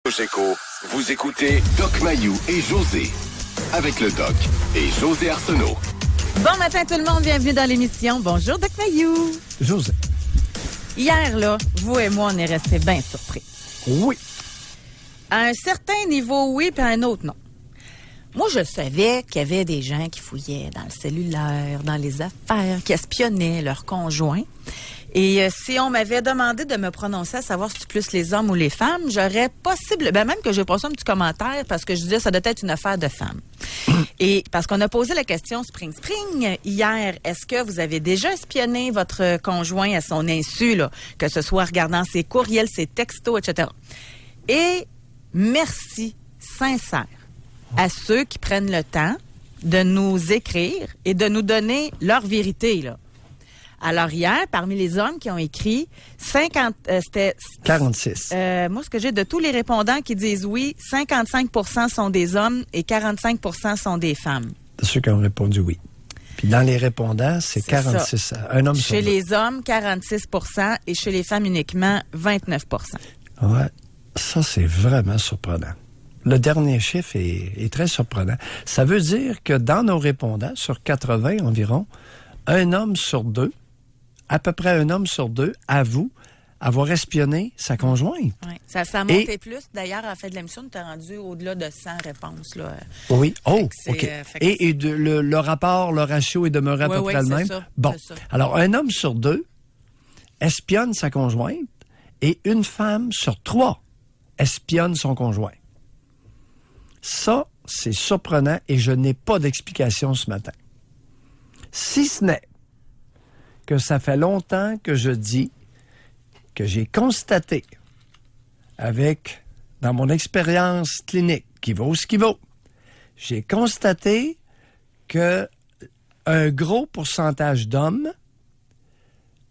Cogeco, vous écoutez Doc Mayou et José. Avec le Doc et José Arsenault. Bon matin tout le monde, bienvenue dans l'émission. Bonjour Doc Mayou. José. Hier, là, vous et moi, on est restés bien surpris. Oui. À un certain niveau, oui, puis à un autre, non. Moi, je savais qu'il y avait des gens qui fouillaient dans le cellulaire, dans les affaires, qui espionnaient leurs conjoints. Et si on m'avait demandé de me prononcer à savoir si c'est plus les hommes ou les femmes, j'aurais même que j'ai passé un petit commentaire parce que je disais que ça doit être une affaire de femmes. Et parce qu'on a posé la question Spring hier, est-ce que vous avez déjà espionné votre conjoint à son insu, là, que ce soit en regardant ses courriels, ses textos, etc. Et merci sincère à ceux qui prennent le temps de nous écrire et de nous donner leur vérité, là. Alors hier, parmi les hommes qui ont écrit, 46. Moi, ce que j'ai de tous les répondants qui disent oui, 55% sont des hommes et 45% sont des femmes. De ceux qui ont répondu oui. Puis dans les répondants, c'est 46. Ça. Un homme sur deux. Chez les hommes, 46% et chez les femmes uniquement, 29%. Ouais, ça c'est vraiment surprenant. Le dernier chiffre est très surprenant. Ça veut dire que dans nos répondants, sur 80 environ, à peu près un homme sur deux avoue avoir espionné sa conjointe. Oui, ça a monté plus. D'ailleurs, en fait de l'émission, tu as rendu au-delà de 100 réponses. Là. Oui. Oh, OK. Et le rapport, le ratio est demeuré à peu près le même? Ça, bon. Alors, un homme sur deux espionne sa conjointe et une femme sur trois espionne son conjoint. Ça, c'est surprenant et je n'ai pas d'explication ce matin. Si ce n'est que ça fait longtemps que je dis que j'ai constaté dans mon expérience clinique, qui vaut ce qui vaut, j'ai constaté que un gros pourcentage d'hommes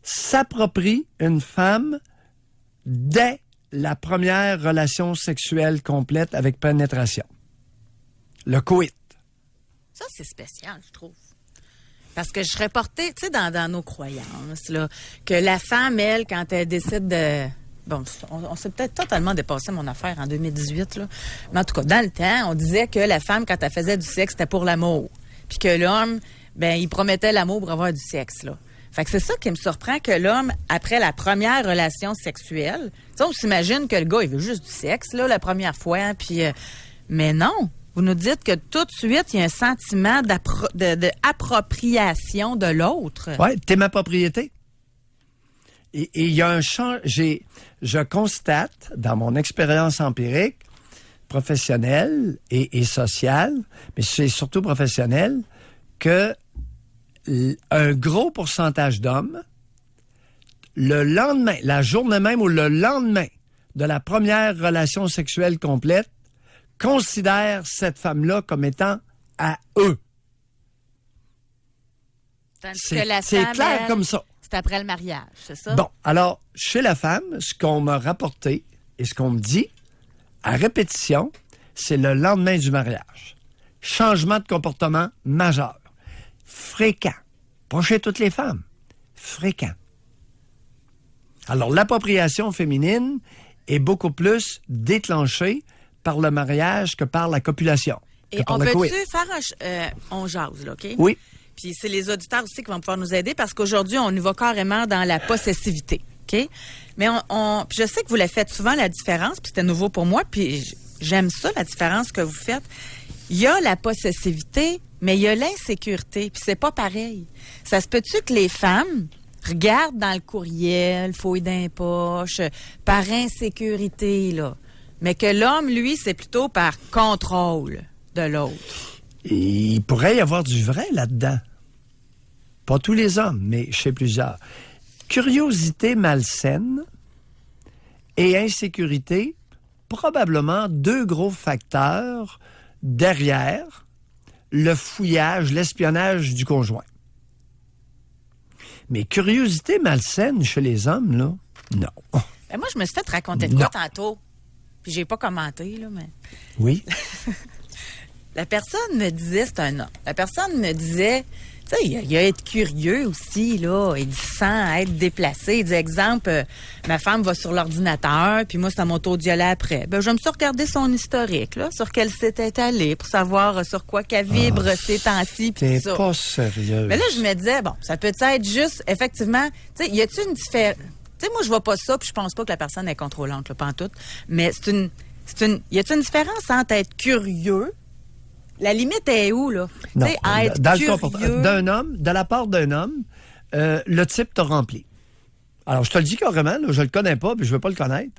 s'approprient une femme dès la première relation sexuelle complète avec pénétration. Le coït. Ça, c'est spécial, je trouve. Parce que je serais portée, tu sais, dans nos croyances, là, que la femme, elle, quand elle décide de... Bon, on s'est peut-être totalement dépassé mon affaire en 2018, là. Mais en tout cas, dans le temps, on disait que la femme, quand elle faisait du sexe, c'était pour l'amour. Puis que l'homme, il promettait l'amour pour avoir du sexe, là. Fait que c'est ça qui me surprend, que l'homme, après la première relation sexuelle, tu sais, on s'imagine que le gars, il veut juste du sexe, là, la première fois, puis... mais non! Vous nous dites que tout de suite, il y a un sentiment d'appropriation de l'autre. Oui, t'es ma propriété. Et il y a un champ... Je constate, dans mon expérience empirique, professionnelle et sociale, mais c'est surtout professionnelle, que un gros pourcentage d'hommes, le lendemain, la journée même ou le lendemain de la première relation sexuelle complète, considèrent cette femme-là comme étant à eux. C'est clair comme ça. C'est après le mariage, c'est ça? Bon, alors, chez la femme, ce qu'on m'a rapporté et ce qu'on me dit, à répétition, c'est le lendemain du mariage. Changement de comportement majeur. Fréquent. Pas chez toutes les femmes. Fréquent. Alors, l'appropriation féminine est beaucoup plus déclenchée par le mariage que par la copulation. Et on peut-tu faire on jase, là, OK? Oui. Puis c'est les auditeurs aussi qui vont pouvoir nous aider parce qu'aujourd'hui, on y va carrément dans la possessivité, OK? Mais puis je sais que vous la faites souvent, la différence, puis c'était nouveau pour moi, puis j'aime ça, la différence que vous faites. Il y a la possessivité, mais il y a l'insécurité, puis c'est pas pareil. Ça se peut-tu que les femmes regardent dans le courriel, fouillent dans les poches, par insécurité, là? Mais que l'homme, lui, c'est plutôt par contrôle de l'autre. Il pourrait y avoir du vrai là-dedans. Pas tous les hommes, mais chez plusieurs. Curiosité malsaine et insécurité, probablement deux gros facteurs derrière le fouillage, l'espionnage du conjoint. Mais curiosité malsaine chez les hommes, là, non. Moi, je me suis fait raconter de quoi tantôt. Puis j'ai pas commenté, là, mais... Oui. La personne me disait, c'est un homme, la personne me disait, Tu sais, il y a être curieux aussi, là. Il dit sans être déplacé. Il dit, exemple, ma femme va sur l'ordinateur, puis moi, c'est à mon tour d'y aller après. Ben, je vais me suis regarder son historique, là, sur quel site elle est allée, pour savoir sur quoi qu'elle vibre ces temps-ci, puis tout ça. T'es pas sérieux. Mais là, je me disais, bon, ça peut être juste, effectivement, tu sais, y a-t-il une différence? Tu sais, moi, je vois pas ça, puis je pense pas que la personne est contrôlante, là, pas en tout. Mais y a-t-il une différence entre être curieux? La limite est où, là? Non, Tu sais, à être dans le curieux. comportement d'un homme, de la part d'un homme, le type t'a rempli. Alors, je te le dis carrément, là, je le connais pas, puis je veux pas le connaître.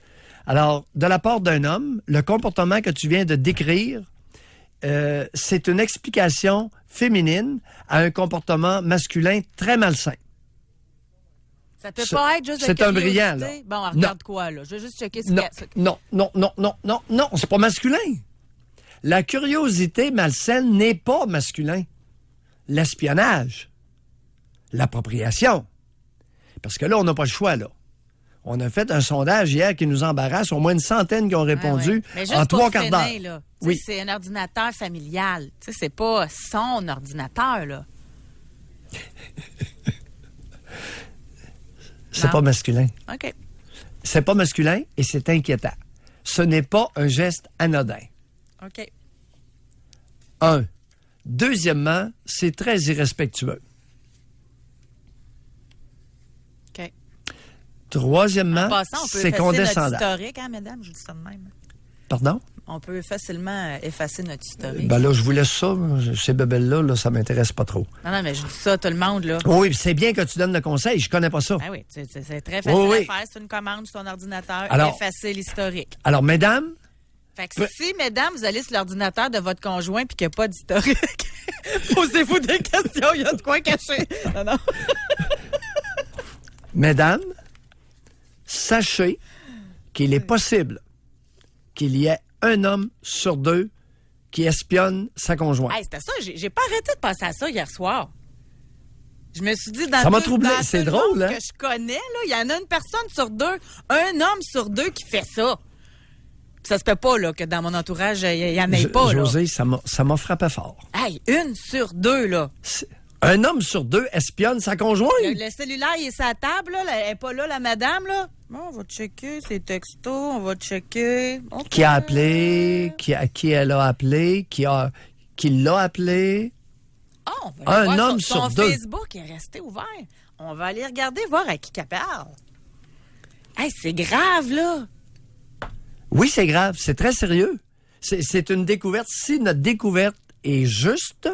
Alors, de la part d'un homme, le comportement que tu viens de décrire, c'est une explication féminine à un comportement masculin très malsain. Ça peut pas être juste de c'est un curiosité. brillant, là. Bon, on regarde quoi, là? Je vais juste checker ce Non, qu'il y a. non, c'est pas masculin. La curiosité malsaine n'est pas masculin. L'espionnage, l'appropriation. Parce que là, on n'a pas le choix, là. On a fait un sondage hier qui nous embarrasse. Au moins une centaine qui ont répondu Mais juste en pour 3 quarts d'heure. freiner, là. Oui. C'est un ordinateur familial. Tu sais, c'est pas son ordinateur, là. C'est Non. pas masculin. OK. C'est pas masculin et c'est inquiétant. Ce n'est pas un geste anodin. OK. Un. Deuxièmement, c'est très irrespectueux. OK. Troisièmement, En passant, on peut c'est effacer condescendant. notre historique, hein, mesdames? Je dis ça de même. Pardon? On peut facilement effacer notre historique. Ben là, je vous laisse ça. Ces bebelles-là, là, ça m'intéresse pas trop. Non, mais je dis ça à tout le monde, là. Oui, c'est bien que tu donnes le conseil. Je connais pas ça. Ah oui, c'est très facile Oui, oui. à faire. C'est une commande sur ton ordinateur. Alors- effacer l'historique. Alors, mesdames, Fait que si, mesdames, vous allez sur l'ordinateur de votre conjoint puis qu'il n'y a pas d'historique, posez-vous des questions. Il y a de quoi cacher. Non. mesdames, sachez qu'il est possible qu'il y ait un homme sur deux qui espionne sa conjointe. Hey, c'était ça. J'ai pas arrêté de penser à ça hier soir. Je me suis dit, Ça m'a troublé. C'est tout le drôle, monde hein? que je connais, là, il y en a une personne sur deux, un homme sur deux qui fait ça. Puis ça se peut pas, là, que dans mon entourage, il y en ait pas, là. José, ça m'a frappé fort. Hey, une sur deux, là. Un homme sur deux espionne sa conjointe. Le cellulaire, il est sur la table, là. Elle est pas là, la madame, là. Bon, on va checker ses textos, on va checker. OK. Qui a appelé, qui elle a appelé, qui l'a appelé. Ah, on va aller Un voir homme son sur deux. Facebook est resté ouvert. On va aller regarder, voir à qui qu'elle parle. Hey, c'est grave, là. Oui, c'est grave, c'est très sérieux. C'est une découverte. Si notre découverte est juste,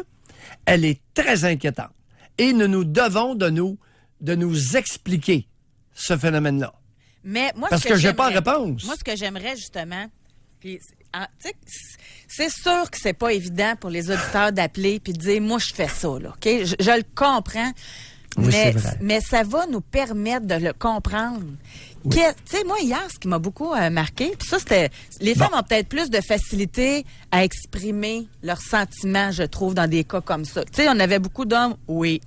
elle est très inquiétante. Et nous devons de nous expliquer ce phénomène-là. Mais moi, Parce ce que j'ai pas j'aimerais- réponse. Moi, ce que j'aimerais, justement, puis, tu sais, c'est sûr que c'est pas évident pour les auditeurs d'appeler puis de dire, moi, je fais ça, là, OK? Je le comprends. Oui, mais, c'est vrai. mais ça va nous permettre de le comprendre. Tu sais, moi, hier, ce qui m'a beaucoup marqué, puis ça, c'était... Les femmes ont peut-être plus de facilité à exprimer leurs sentiments, je trouve, dans des cas comme ça. Tu sais, on avait beaucoup d'hommes, oui.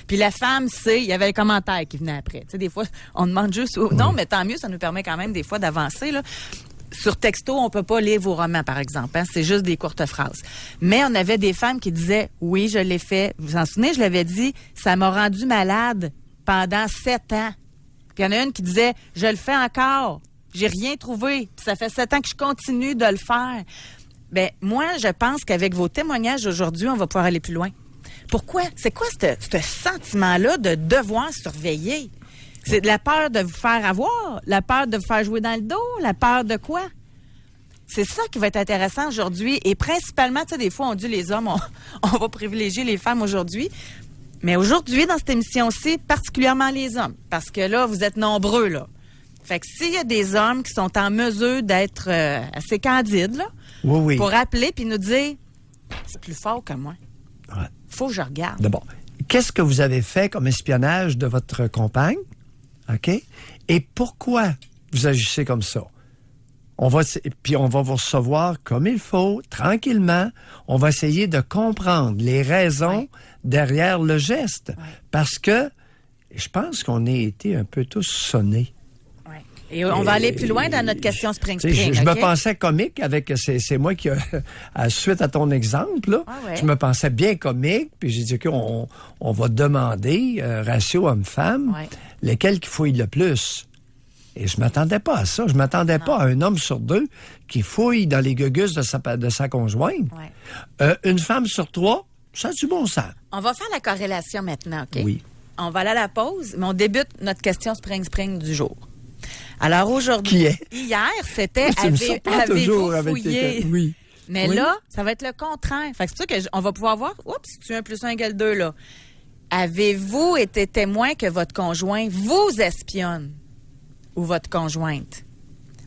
Puis la femme, il y avait les commentaires qui venaient après. Tu sais, des fois, on demande juste... Non, mais tant mieux, ça nous permet quand même des fois d'avancer, là. Sur texto, on peut pas lire vos romans, par exemple. Hein? C'est juste des courtes phrases. Mais on avait des femmes qui disaient, oui, je l'ai fait. Vous vous en souvenez, je l'avais dit, ça m'a rendu malade pendant 7 ans. Puis il y en a une qui disait, je le fais encore. J'ai rien trouvé. Puis ça fait 7 ans que je continue de le faire. Ben moi, je pense qu'avec vos témoignages aujourd'hui, on va pouvoir aller plus loin. Pourquoi? C'est quoi ce sentiment-là de devoir surveiller? C'est de la peur de vous faire avoir, la peur de vous faire jouer dans le dos, la peur de quoi? C'est ça qui va être intéressant aujourd'hui. Et principalement, tu sais, des fois, on dit les hommes, on va privilégier les femmes aujourd'hui. Mais aujourd'hui, dans cette émission-ci, particulièrement les hommes. Parce que là, vous êtes nombreux, là. Fait que s'il y a des hommes qui sont en mesure d'être assez candides, là, Oui. pour appeler puis nous dire, c'est plus fort que moi. Ouais. Faut que je regarde. D'abord, qu'est-ce que vous avez fait comme espionnage de votre compagne? OK? Et pourquoi vous agissez comme ça? Puis on va vous recevoir comme il faut, tranquillement. On va essayer de comprendre les raisons derrière le geste. Ouais. Parce que je pense qu'on a été un peu tous sonnés. Ouais. Et on va aller plus loin dans notre question Spring. Je me pensais comique avec... C'est moi qui, suite à ton exemple, là, je me pensais bien comique, puis j'ai dit qu'on va demander, ratio homme-femme, lesquels qui fouillent le plus. Et je m'attendais pas à ça. Je m'attendais pas à un homme sur 2 qui fouille dans les gugus de sa conjointe. Une femme sur 3, ça a du bon sens. On va faire la corrélation maintenant, OK? Oui. On va aller à la pause, mais on débute notre question Spring du jour. Alors aujourd'hui, qui est? Hier, c'était avez-vous fouillé? Oui. Mais là, ça va être le contraire. Fait que c'est pour ça qu'on va pouvoir voir, oups, tu 1 + 1 = 2 là. Avez-vous été témoin que votre conjoint vous espionne ou votre conjointe?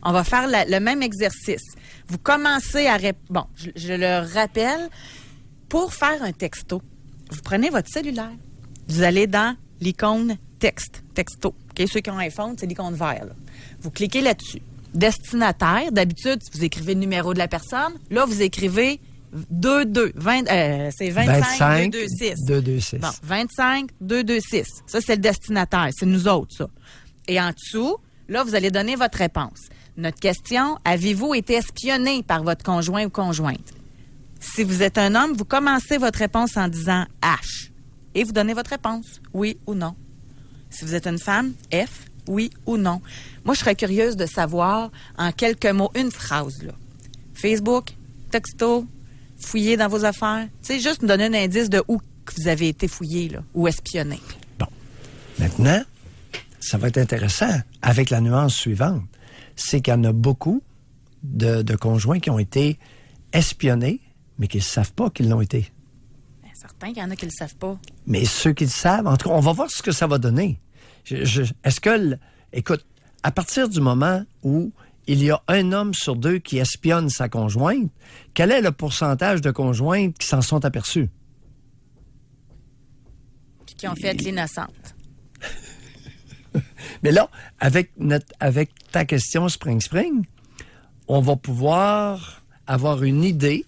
On va faire le même exercice. Vous commencez à bon, je le rappelle, pour faire un texto, vous prenez votre cellulaire, vous allez dans l'icône texto. Okay? Ceux qui ont un iPhone, c'est l'icône vert. Là. Vous cliquez là-dessus. Destinataire, d'habitude, vous écrivez le numéro de la personne. Là, vous écrivez 22. C'est 25 226. 226. Bon, 25 226. Ça, c'est le destinataire. C'est nous autres, ça. Et en dessous, là, vous allez donner votre réponse. Notre question, avez-vous été espionné par votre conjoint ou conjointe? Si vous êtes un homme, vous commencez votre réponse en disant H. Et vous donnez votre réponse, oui ou non. Si vous êtes une femme, F, oui ou non. Moi, je serais curieuse de savoir en quelques mots, une phrase, là. Facebook, texto, fouiller dans vos affaires. Tu sais, juste me donner un indice de où que vous avez été fouillé, là, ou espionné. Bon. Maintenant, ça va être intéressant avec la nuance suivante. C'est qu'il y en a beaucoup de conjoints qui ont été espionnés, mais qui ne savent pas qu'ils l'ont été. Certain qu'il y en a qui ne le savent pas. Mais ceux qui le savent, en tout cas, on va voir ce que ça va donner. Est-ce que... Écoute, à partir du moment où il y a un homme sur 2 qui espionne sa conjointe, quel est le pourcentage de conjointes qui s'en sont aperçues? Puis qui ont fait l'innocente. Mais là, avec ta question Spring, on va pouvoir avoir une idée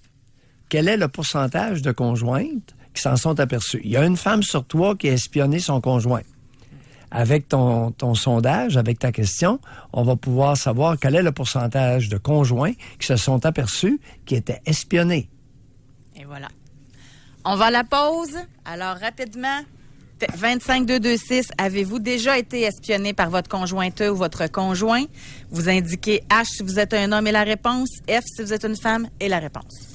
quel est le pourcentage de conjointes qui s'en sont aperçues. Il y a une femme sur 3 qui a espionné son conjoint. Avec ton sondage, avec ta question, on va pouvoir savoir quel est le pourcentage de conjoints qui se sont aperçus qui étaient espionnés. Et voilà. On va à la pause. Alors, rapidement, 25 226, avez-vous déjà été espionné par votre conjointe ou votre conjoint? Vous indiquez H si vous êtes un homme et la réponse, F si vous êtes une femme et la réponse.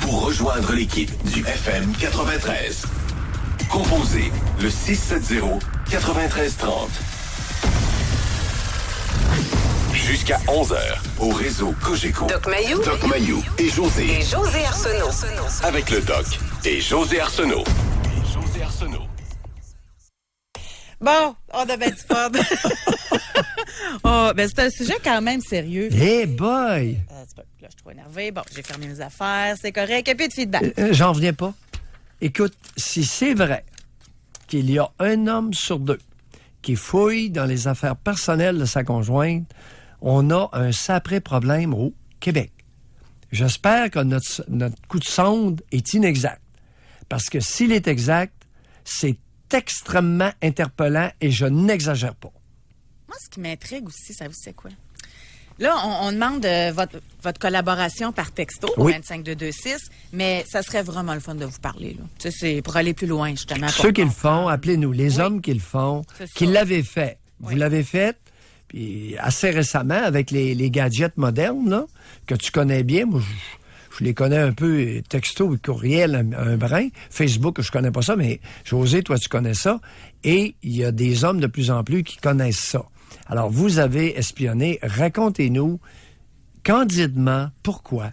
Pour rejoindre l'équipe du FM 93, composez le 670-9330. Jusqu'à 11h, au réseau Cogeco. Doc Mayou et José. Et José Arsenault. Avec le Doc et José Arsenault. Bon, on avait du fun. Oh, ben c'est un sujet quand même sérieux. Hey boy! Là, je suis trop énervée. Bon, j'ai fermé mes affaires, c'est correct. Et puis de feedback. J'en reviens pas. Écoute, si c'est vrai qu'il y a un homme sur 2 qui fouille dans les affaires personnelles de sa conjointe, on a un sacré problème au Québec. J'espère que notre coup de sonde est inexact. Parce que s'il est exact, c'est extrêmement interpellant et je n'exagère pas. Moi, ce qui m'intrigue aussi, ça vous c'est quoi? Là, on demande votre collaboration par texto au 25 226, mais ça serait vraiment le fun de vous parler. Là. Tu sais, c'est pour aller plus loin, justement. Ceux qui le font, appelez-nous. Les hommes qui le font, qui l'avaient fait. Oui. Vous l'avez fait, puis assez récemment, avec les gadgets modernes, là, que tu connais bien. Moi, je les connais un peu, texto et courriel, un brin. Facebook, je connais pas ça, mais José, toi, tu connais ça. Et il y a des hommes de plus en plus qui connaissent ça. Alors, vous avez espionné. Racontez-nous candidement pourquoi.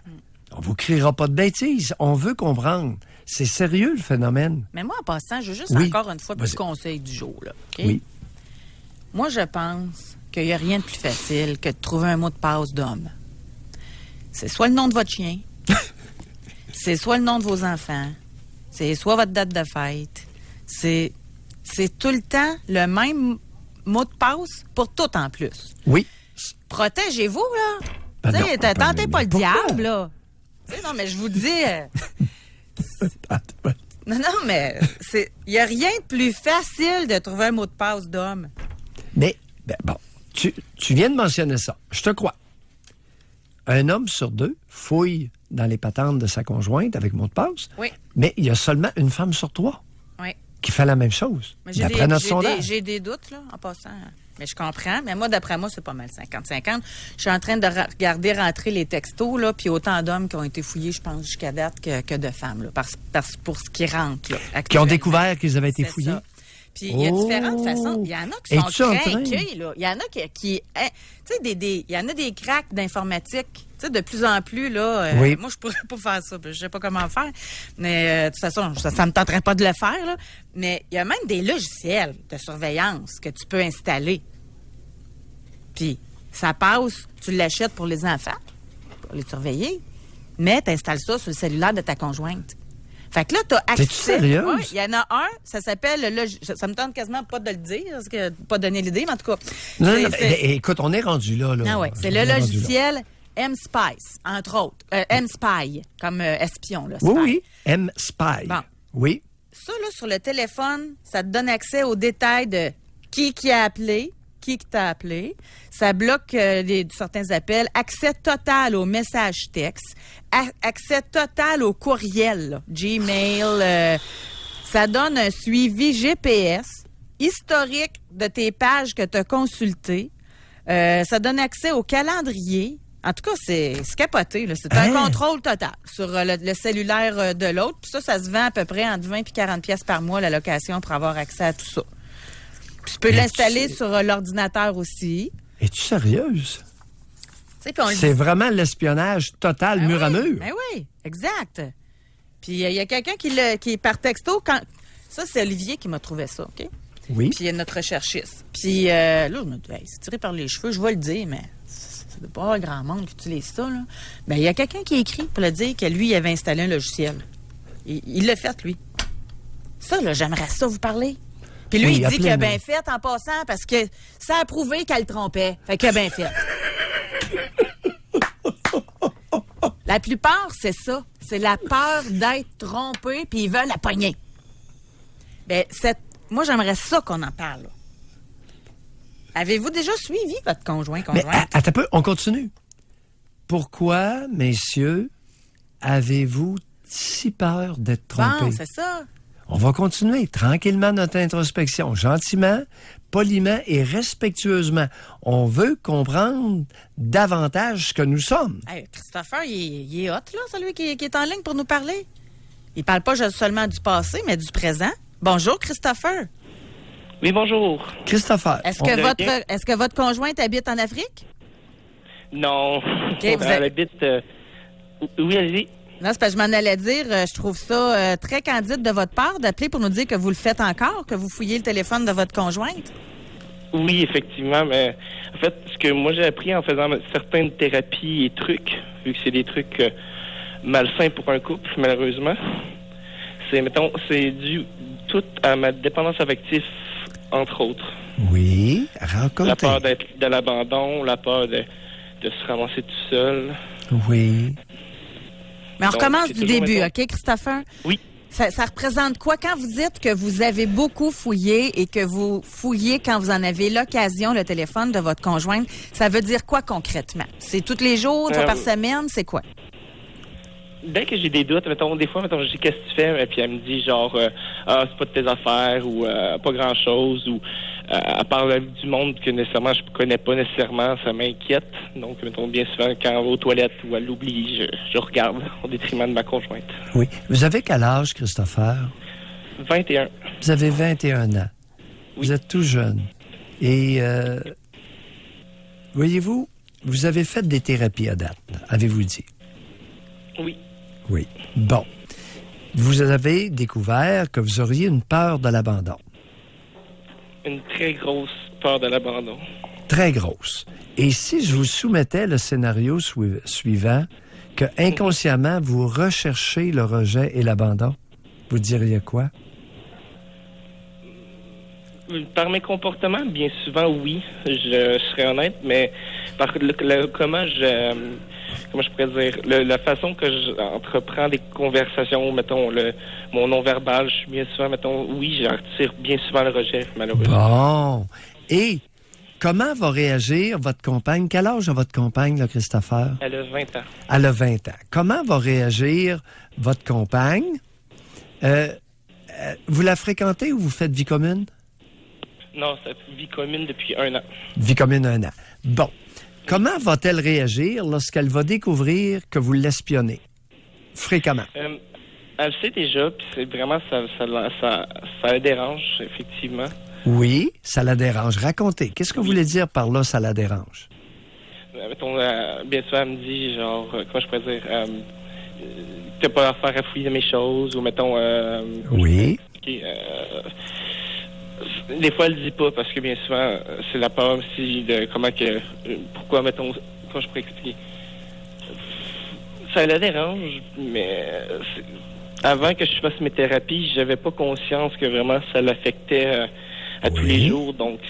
On vous criera pas de bêtises. On veut comprendre. C'est sérieux, le phénomène. Mais moi, en passant, je veux juste encore une fois plus conseil du jour. Là, okay? Oui. Moi, je pense qu'il n'y a rien de plus facile que de trouver un mot de passe d'homme. C'est soit le nom de votre chien, c'est soit le nom de vos enfants, c'est soit votre date de fête. C'est tout le temps le même mot de passe pour tout en plus. Oui. Protégez-vous, là. Tentez pas le diable, là. T'sais, non, mais je vous dis... non, mais il n'y a rien de plus facile de trouver un mot de passe d'homme. Mais, bon, Tu viens de mentionner ça. Je te crois. Un homme sur 2 fouille dans les patentes de sa conjointe avec mot de passe. Oui. Mais il y a seulement une femme sur 3 qui fait la même chose. Mais D'après notre sondage. J'ai des doutes, là, en passant. Mais je comprends. Mais moi, d'après moi, c'est pas mal 50-50. Je suis en train de regarder rentrer les textos, là, puis autant d'hommes qui ont été fouillés, je pense, jusqu'à date, que de femmes, là, pour ce qui rentre, là, Qui ont découvert qu'ils avaient été C'est fouillés. ça. Puis il y a différentes façons. Il y en a qui Es-tu sont en train? craqués, là. Il y en a qui tu sais, il y en a des cracks d'informatique. Tu sais, de plus en plus, là. Oui. Moi, je pourrais pas faire ça. Je sais pas comment faire. Mais, de toute façon, ça me tenterait pas de le faire, là. Mais il y a même des logiciels de surveillance que tu peux installer. Puis, ça passe, tu l'achètes pour les enfants, pour les surveiller, mais tu installes ça sur le cellulaire de ta conjointe. Fait que là, tu as accès. T'es-tu sérieuse? Ouais, il y en a un, ça s'appelle, ça me tente quasiment pas de le dire, parce que pas donner l'idée, mais en tout cas. Non, écoute, on est rendu là. Ah ouais, c'est On le est rendu logiciel M-Spice, entre autres. M-Spy, comme espion, là. là. Spy. Oui. M-Spy. Bon. Oui. Ça, là, sur le téléphone, ça te donne accès aux détails de qui a appelé, qui t'a appelé. Ça bloque certains appels. Accès total aux messages textes. Accès total au courriel, là. Gmail. Ça donne un suivi GPS, historique de tes pages que tu as consultées. Ça donne accès au calendrier. En tout cas, c'est capoté, là. C'est un contrôle total sur le cellulaire de l'autre. Puis ça se vend à peu près entre 20 et 40 pièces par mois, la location, pour avoir accès à tout ça. Puis tu peux l'installer sur l'ordinateur aussi. Es-tu sérieuse? Tu sais, puis on le C'est vraiment l'espionnage total, mur à mur. Ben oui, exact. Puis il y a quelqu'un qui par texto, ça, c'est Olivier qui m'a trouvé ça, OK? Oui. Puis il y a notre recherchiste. Puis là, je me dis, hey, c'est tiré par les cheveux, je vais le dire, mais c'est pas grand monde qui utilise ça, là. Ben, il y a quelqu'un qui a écrit pour le dire que lui, il avait installé un logiciel. Il l'a fait, lui. Ça, là, j'aimerais ça vous parler. Puis lui, Oui, il dit qu'il a appelez-nous. bien fait en passant parce que ça a prouvé qu'elle le trompait. Fait qu'il a bien fait. La plupart, c'est ça. C'est la peur d'être trompé, puis ils veulent la pogner. Ben, moi, j'aimerais ça qu'on en parle, là. Avez-vous déjà suivi votre conjoint? Mais attends un peu, on continue. Pourquoi, messieurs, avez-vous si peur d'être trompés? Bon, c'est ça. On va continuer tranquillement notre introspection, gentiment, poliment et respectueusement. On veut comprendre davantage ce que nous sommes. Hey, Christopher, il est hot, là, celui qui est en ligne pour nous parler. Il parle pas seulement du passé, mais du présent. Bonjour, Christopher. Oui, bonjour. Christopher, Est-ce on- que votre conjointe habite en Afrique? Non. vous Elle avez- habite... Oui, allez-y. Non, c'est parce que je m'en allais dire, je trouve ça très candide de votre part d'appeler pour nous dire que vous le faites encore, que vous fouillez le téléphone de votre conjointe. Oui, effectivement, mais en fait, ce que moi j'ai appris en faisant certaines thérapies et trucs, vu que c'est des trucs malsains pour un couple, malheureusement, c'est dû tout à ma dépendance affective, entre autres. Oui, La racontez. peur de l'abandon, la peur de se ramasser tout seul. Oui. Mais on Donc, recommence c'est du toujours, début, mettons- OK, Christopher? Oui. Ça représente quoi quand vous dites que vous avez beaucoup fouillé et que vous fouillez quand vous en avez l'occasion le téléphone de votre conjointe? Ça veut dire quoi concrètement? C'est tous les jours, une fois par semaine? C'est quoi? Dès que j'ai des doutes, des fois, je dis qu'est-ce que tu fais, et puis elle me dit genre, c'est pas de tes affaires, ou pas grand-chose, ou elle parle du monde que nécessairement je connais pas nécessairement, ça m'inquiète. Donc, bien souvent, quand elle va aux toilettes ou elle l'oublie, je regarde au détriment de ma conjointe. Oui. Vous avez quel âge, Christopher? 21. Vous avez 21 ans. Vous êtes tout jeune. Et, voyez-vous, vous avez fait des thérapies à date, avez-vous dit? Oui. Oui. Bon. Vous avez découvert que vous auriez une peur de l'abandon. Une très grosse peur de l'abandon. Très grosse. Et si je vous soumettais le scénario suivant, que inconsciemment vous recherchez le rejet et l'abandon, vous diriez quoi? Par mes comportements, bien souvent, oui, je serais honnête, mais par comment je pourrais dire, la façon que j'entreprends des conversations, mon non-verbal, je suis bien souvent, oui, j'en retire bien souvent le rejet, malheureusement. Bon. Et comment va réagir votre compagne? Quel âge a votre compagne, là, Christopher? Elle a 20 ans. Elle a 20 ans. Comment va réagir votre compagne? Vous la fréquentez ou vous faites vie commune? Non, c'est vie commune depuis 1 an. Vie commune 1 an. Bon. Comment va-t-elle réagir lorsqu'elle va découvrir que vous l'espionnez? Fréquemment. Elle le sait déjà, puis c'est vraiment, ça la dérange, effectivement. Oui, ça la dérange. Racontez. Qu'est-ce que vous voulez dire par là, ça la dérange? Mettons, bien sûr, elle me dit, genre, comment je pourrais dire, t'as pas affaire à fouiller mes choses, ou mettons... oui. Des fois, elle le dit pas, parce que bien souvent, c'est la peur aussi de comment que... pourquoi, mettons, comment je pourrais expliquer? Ça la dérange, mais... avant que je fasse mes thérapies, j'avais pas conscience que vraiment ça l'affectait à tous les jours. Donc,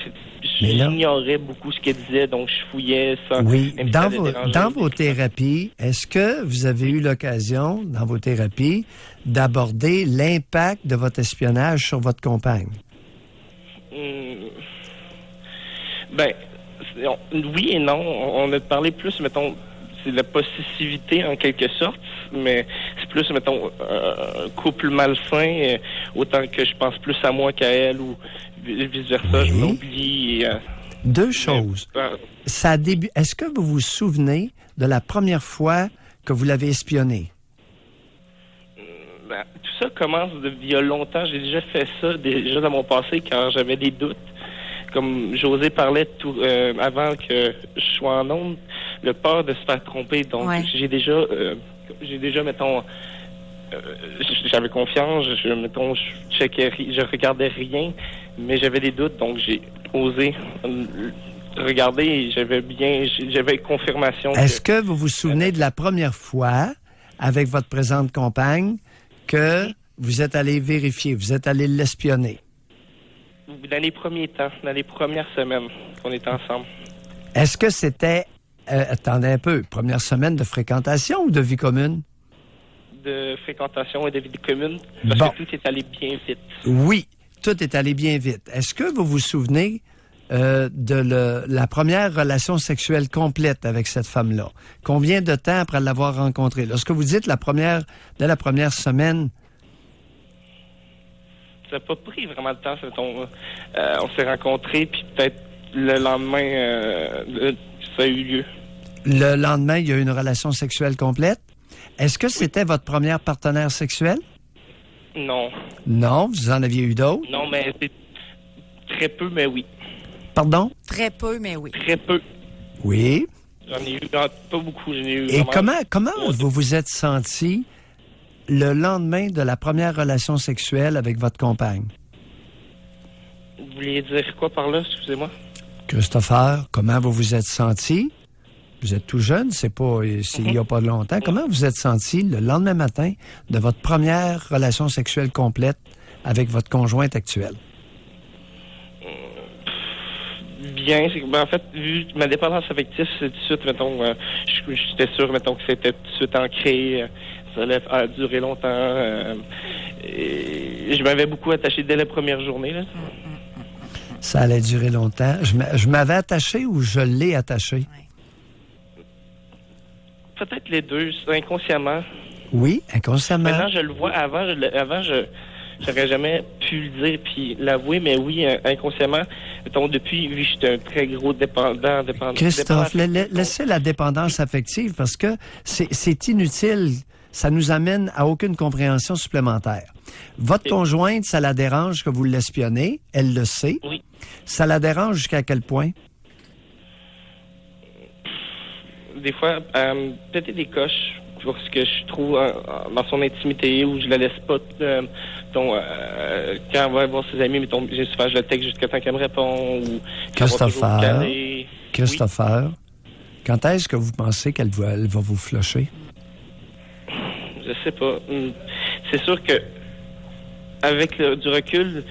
j'ignorais beaucoup ce qu'elle disait, donc je fouillais ça. Oui, dans vos thérapies, est-ce que vous avez eu l'occasion, dans vos thérapies, d'aborder l'impact de votre espionnage sur votre compagne? Oui et non. On a parlé plus, mettons... c'est de la possessivité en quelque sorte, mais c'est plus, mettons, un couple malsain, autant que je pense plus à moi qu'à elle, ou vice-versa, oui. Je m'oublie. Deux choses. Est-ce que vous vous souvenez de la première fois que vous l'avez espionnée? Tout ça commence il y a longtemps. J'ai déjà fait ça, déjà dans mon passé, quand j'avais des doutes. Comme José parlait avant que je sois en onde, le peur de se faire tromper. Donc, j'ai déjà, mettons, j'avais confiance, je checkais, je regardais rien, mais j'avais des doutes, donc j'ai osé regarder et j'avais confirmation. Est-ce que vous vous souvenez de la première fois, avec votre présente compagne, que vous êtes allé vérifier, vous êtes allé l'espionner? Dans les premiers temps, dans les premières semaines qu'on était ensemble. Est-ce que c'était, attendez un peu, première semaine de fréquentation ou de vie commune? De fréquentation et de vie commune, parce que tout est allé bien vite. Oui, tout est allé bien vite. Est-ce que vous vous souvenez de la première relation sexuelle complète avec cette femme-là? Combien de temps après l'avoir rencontrée? Lorsque vous dites dès la première semaine... Ça n'a pas pris vraiment de temps. On s'est rencontrés, puis peut-être le lendemain, ça a eu lieu. Le lendemain, il y a eu une relation sexuelle complète? Est-ce que c'était votre première partenaire sexuelle? Non. Non? Vous en aviez eu d'autres? Non, mais c'est très peu, mais oui. Pardon? Très peu, mais oui. Très peu. Oui. J'en ai eu pas beaucoup. J'en ai eu Et vraiment... comment vous vous êtes senti le lendemain de la première relation sexuelle avec votre compagne? Vous vouliez dire quoi par là, excusez-moi? Christopher, comment vous vous êtes senti? Vous êtes tout jeune, il n'y a pas longtemps. Comment vous êtes senti le lendemain matin de votre première relation sexuelle complète avec votre conjointe actuelle? Bien, c'est que, en fait, vu ma dépendance affective, c'est tout de suite, mettons, j'étais sûr, mettons, que c'était tout de suite ancré, ça allait durer longtemps, et je m'avais beaucoup attaché dès la première journée, là. Ça allait durer longtemps. Je m'avais attaché ou je l'ai attaché? Peut-être les deux, inconsciemment. Oui, inconsciemment. Maintenant, je le vois. Avant, j'aurais jamais pu le dire puis l'avouer, mais oui, inconsciemment. Mettons, depuis, vu que j'étais un très gros dépendant. Christophe, laissez la dépendance affective parce que c'est inutile. Ça nous amène à aucune compréhension supplémentaire. Votre conjointe, ça la dérange que vous l'espionnez. Elle le sait. Oui. Ça la dérange jusqu'à quel point? Des fois, péter des coches pour ce que je trouve dans son intimité ou je la laisse pas. Quand elle va voir ses amis, j'ai souvent je le texte jusqu'à temps qu'elle me répond. Ou Christopher, quand est-ce que vous pensez qu'elle va vous flusher? Je sais pas. C'est sûr que avec du recul,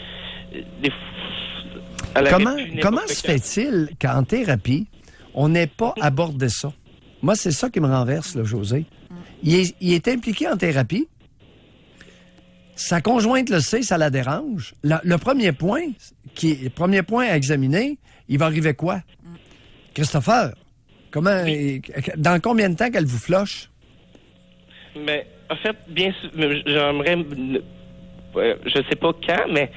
comment se fait-il qu'en thérapie, on n'ait pas abordé ça? Moi, c'est ça qui me renverse, là, José. Il est impliqué en thérapie. Sa conjointe le sait, ça la dérange. Le premier point à examiner, il va arriver quoi? Christopher, dans combien de temps qu'elle vous floche? Mais, en fait, bien sûr, j'aimerais... je sais pas quand, mais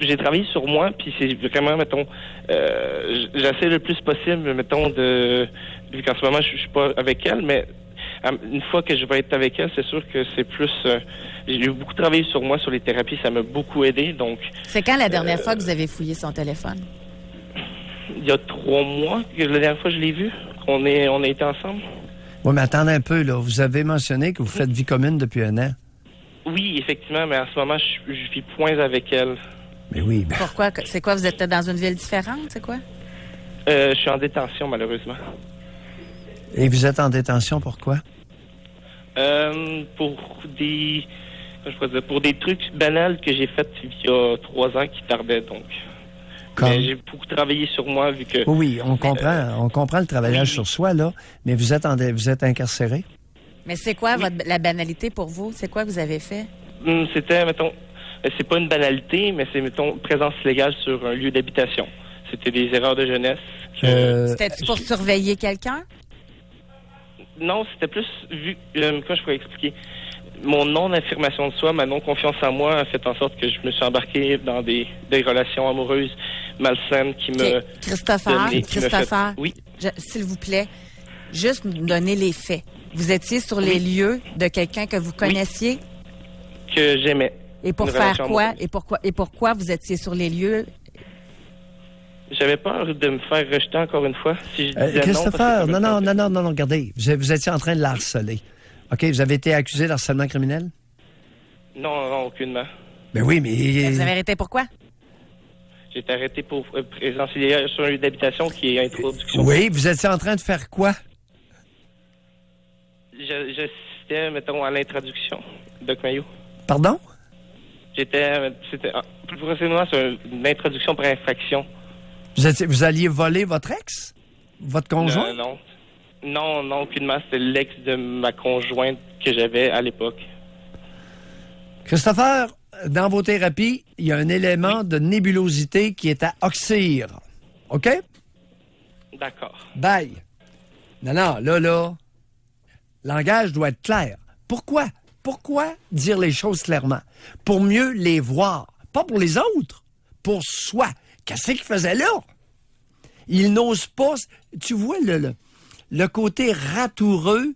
j'ai travaillé sur moi, puis c'est vraiment, mettons... j'essaie le plus possible, mettons, vu qu'en ce moment, je suis pas avec elle, mais une fois que je vais être avec elle, c'est sûr que c'est plus... j'ai beaucoup travaillé sur moi, sur les thérapies, ça m'a beaucoup aidé, donc... C'est quand la dernière fois que vous avez fouillé son téléphone? Il y a 3 mois que la dernière fois que je l'ai vu, qu'on a été ensemble. Oui, mais attendez un peu, là. Vous avez mentionné que vous faites vie commune depuis 1 an. Oui, effectivement, mais en ce moment, je vis point avec elle. Mais oui, ben... Pourquoi? C'est quoi? Vous êtes dans une ville différente? C'est quoi? Je suis en détention, malheureusement. Et vous êtes en détention, pourquoi? Pour des... pour des trucs banals que j'ai faits il y a 3 ans qui tardaient, donc... Mais j'ai beaucoup travaillé sur moi, vu que... Oui, on comprend le travaillage sur soi, là, mais vous êtes incarcéré? Mais c'est quoi la banalité pour vous? C'est quoi que vous avez fait? C'était, mettons... C'est pas une banalité, mais c'est, mettons, présence illégale sur un lieu d'habitation. C'était des erreurs de jeunesse. C'était pour surveiller quelqu'un? Non, c'était plus vu... Comment je pourrais expliquer? Mon non-affirmation de soi, ma non-confiance en moi a fait en sorte que je me suis embarqué dans des relations amoureuses malsaines qui me... Christopher, oui. S'il vous plaît, juste nous donner les faits. Vous étiez sur les lieux de quelqu'un que vous connaissiez? Oui. Que j'aimais. Et pour faire quoi? Et pourquoi vous étiez sur les lieux? J'avais peur de me faire rejeter encore une fois. Si je disais Christopher, non, regardez. Vous étiez en train de la harceler. OK, vous avez été accusé d'harcèlement criminel? Non, aucunement. Ben oui, mais... Vous avez arrêté pourquoi? J'ai été arrêté pour présence illégale sur un lieu d'habitation qui est introduction. Oui, vous étiez en train de faire quoi? J'assistais, mettons, à l'introduction, Doc Mayo. Pardon? C'était, plus précisément, c'est une introduction par infraction. Vous alliez voler votre ex? Votre conjoint? Non, aucunement. C'était l'ex de ma conjointe que j'avais à l'époque. Christopher, dans vos thérapies, il y a un élément de nébulosité qui est à oxyre. OK? D'accord. Bye. Non, là, langage doit être clair. Pourquoi? Pourquoi dire les choses clairement? Pour mieux les voir. Pas pour les autres. Pour soi. Qu'est-ce qu'il faisait là? Il n'ose pas... Tu vois, le côté ratoureux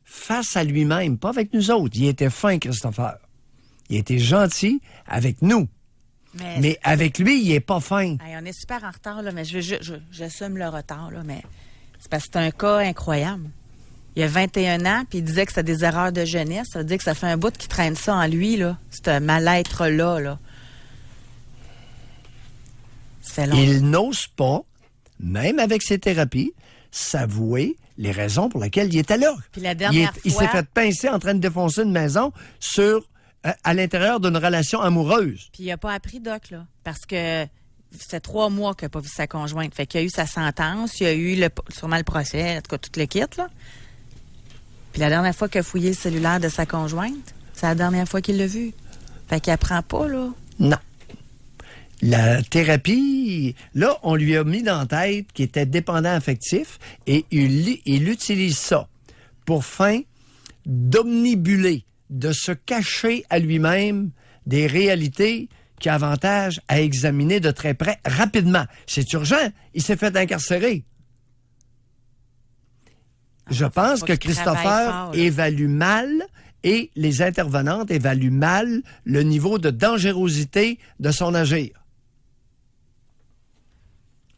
face à lui-même, pas avec nous autres. Il était fin, Christopher. Il était gentil avec nous. Mais avec lui, il est pas fin. Hey, on est super en retard, là, mais j'assume le retard, là, mais c'est parce que c'est un cas incroyable. Il a 21 ans, puis il disait que c'était des erreurs de jeunesse. Ça veut dire que ça fait un bout qui traîne ça en lui, là. Ce mal-être-là, là. Ça fait longtemps. Il n'ose pas, même avec ses thérapies, s'avouer les raisons pour lesquelles il était là. Puis la dernière fois... Il s'est fait pincer en train de défoncer une maison à l'intérieur d'une relation amoureuse. Puis il n'a pas appris, Doc, là, parce que c'est 3 mois qu'il n'a pas vu sa conjointe. Fait qu'il a eu sa sentence, il a eu sûrement le procès, en tout cas, tout le kit, là. Puis la dernière fois qu'il a fouillé le cellulaire de sa conjointe, c'est la dernière fois qu'il l'a vu. Fait qu'il apprend pas, là. Non. La thérapie, là, on lui a mis dans la tête qu'il était dépendant affectif et il utilise ça pour fin d'omnibuler, de se cacher à lui-même des réalités qui avantage à examiner de très près rapidement. C'est urgent. Il s'est fait incarcérer. Je pense que Christopher évalue mal et les intervenantes évaluent mal le niveau de dangerosité de son agir.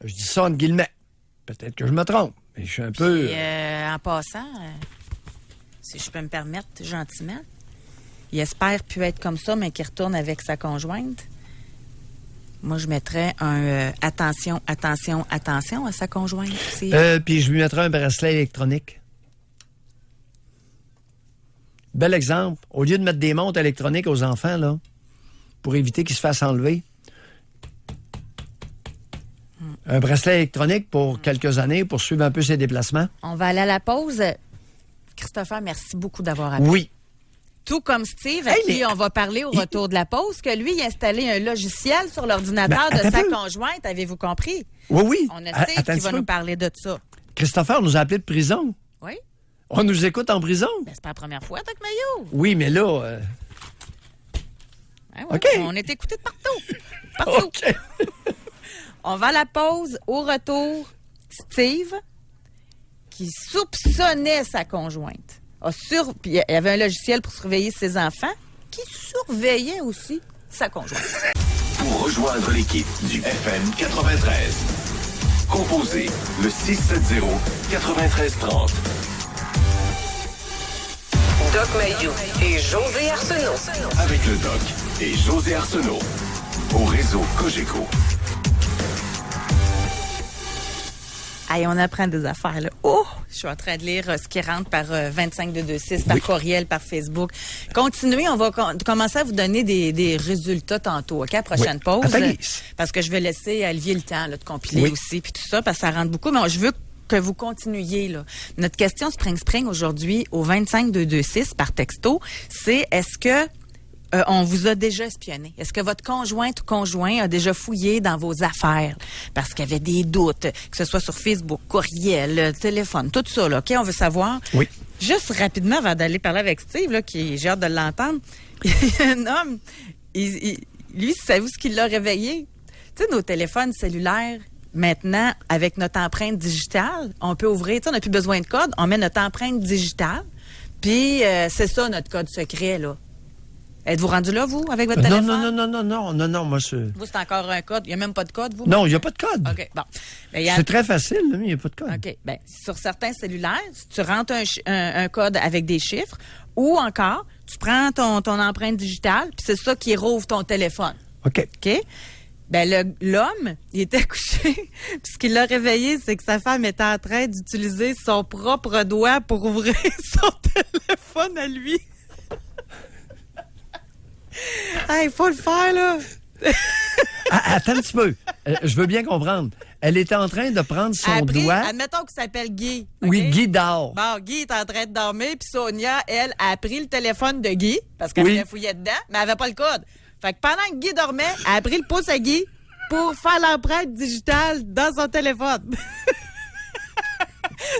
Je dis ça en guillemets. Peut-être que je me trompe, mais je suis un peu... En passant, si je peux me permettre gentiment, il espère plus être comme ça, mais qu'il retourne avec sa conjointe. Moi, je mettrais un attention à sa conjointe aussi. Puis je lui mettrais un bracelet électronique. Bel exemple. Au lieu de mettre des montres électroniques aux enfants, là, pour éviter qu'ils se fassent enlever, un bracelet électronique pour quelques années, pour suivre un peu ses déplacements. On va aller à la pause. Christopher, merci beaucoup d'avoir appelé. Oui. Tout comme Steve, à qui on va parler au retour de la pause, que lui, il a installé un logiciel sur l'ordinateur de sa conjointe. Avez-vous compris? Oui. On a Steve qui va nous parler de ça. Christopher nous a appelé de prison. Oui. On nous écoute en prison. Ben, c'est pas la première fois, Doc Mayo. Oui, mais là... Ouais, OK. On est écouté de partout. OK. On va à la pause. Au retour, Steve, qui soupçonnait sa conjointe, puis il y avait un logiciel pour surveiller ses enfants, qui surveillait aussi sa conjointe. Pour rejoindre l'équipe du FM 93, composez le 670-9330. Doc Mayou et José Arsenault. Avec le Doc et José Arsenault. Au réseau Cogeco. Allez, on apprend des affaires, là. Oh! Je suis en train de lire ce qui rentre par 25226, par courriel, par Facebook. Continuez, on va commencer à vous donner des résultats tantôt, OK? Prochaine pause. Parce que je vais laisser à Olivier le temps là, de compiler aussi, puis tout ça, parce que ça rentre beaucoup. Mais je veux que vous continuiez, là. Notre question Spring aujourd'hui au 25226 par texto, c'est est-ce que on vous a déjà espionné? Est-ce que votre conjointe ou conjoint a déjà fouillé dans vos affaires? Parce qu'il y avait des doutes, que ce soit sur Facebook, courriel, téléphone, tout ça, là. OK, on veut savoir. Oui. Juste rapidement, avant d'aller parler avec Steve, là, j'ai hâte de l'entendre. Il y a un homme, lui, savez-vous ce qui l'a réveillé? Tu sais, nos téléphones cellulaires, maintenant, avec notre empreinte digitale, on peut ouvrir, tu sais, on n'a plus besoin de code, on met notre empreinte digitale, puis c'est ça notre code secret, là. Êtes-vous rendu là, vous, avec votre téléphone? Non, moi, je... Vous, c'est encore un code. Il n'y a même pas de code, vous? Non, il n'y a pas de code. OK, bon. C'est très facile, mais il n'y a pas de code. OK, bien, sur certains cellulaires, tu rentres un code avec des chiffres, ou encore, tu prends ton empreinte digitale, puis c'est ça qui rouvre ton téléphone. OK. OK? Bien, l'homme, il était couché, puis ce qui l'a réveillé, c'est que sa femme était en train d'utiliser son propre doigt pour ouvrir son téléphone à lui. Il faut le faire, là. Attends un petit peu. Je veux bien comprendre. Elle était en train de prendre son doigt. Admettons qu'il s'appelle Guy. Okay? Oui, Guy dort. Bon, Guy est en train de dormir, puis Sonia, elle, a pris le téléphone de Guy, parce qu'elle voulait fouiller dedans, mais elle n'avait pas le code. Fait que pendant que Guy dormait, elle a pris le pouce à Guy pour faire l'empreinte digitale dans son téléphone.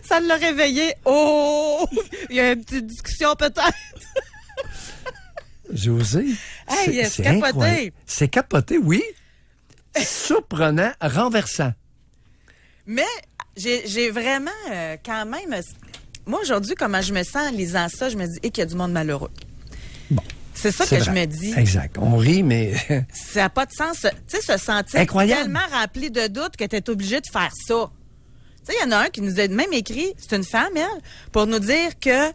Ça l'a réveillé. Oh! Il y a une petite discussion peut-être. José, c'est capoté. Incroyable. C'est capoté, oui. Surprenant, renversant. Mais j'ai vraiment quand même... Moi, aujourd'hui, comment je me sens en lisant ça, je me dis qu'il y a du monde malheureux. Bon. C'est ça que je me dis. Exact. On rit, mais... Ça n'a pas de sens. Tu sais, se sentir tellement rempli de doutes que tu es obligé de faire ça. Tu sais, il y en a un qui nous a même écrit, c'est une femme, elle, pour nous dire que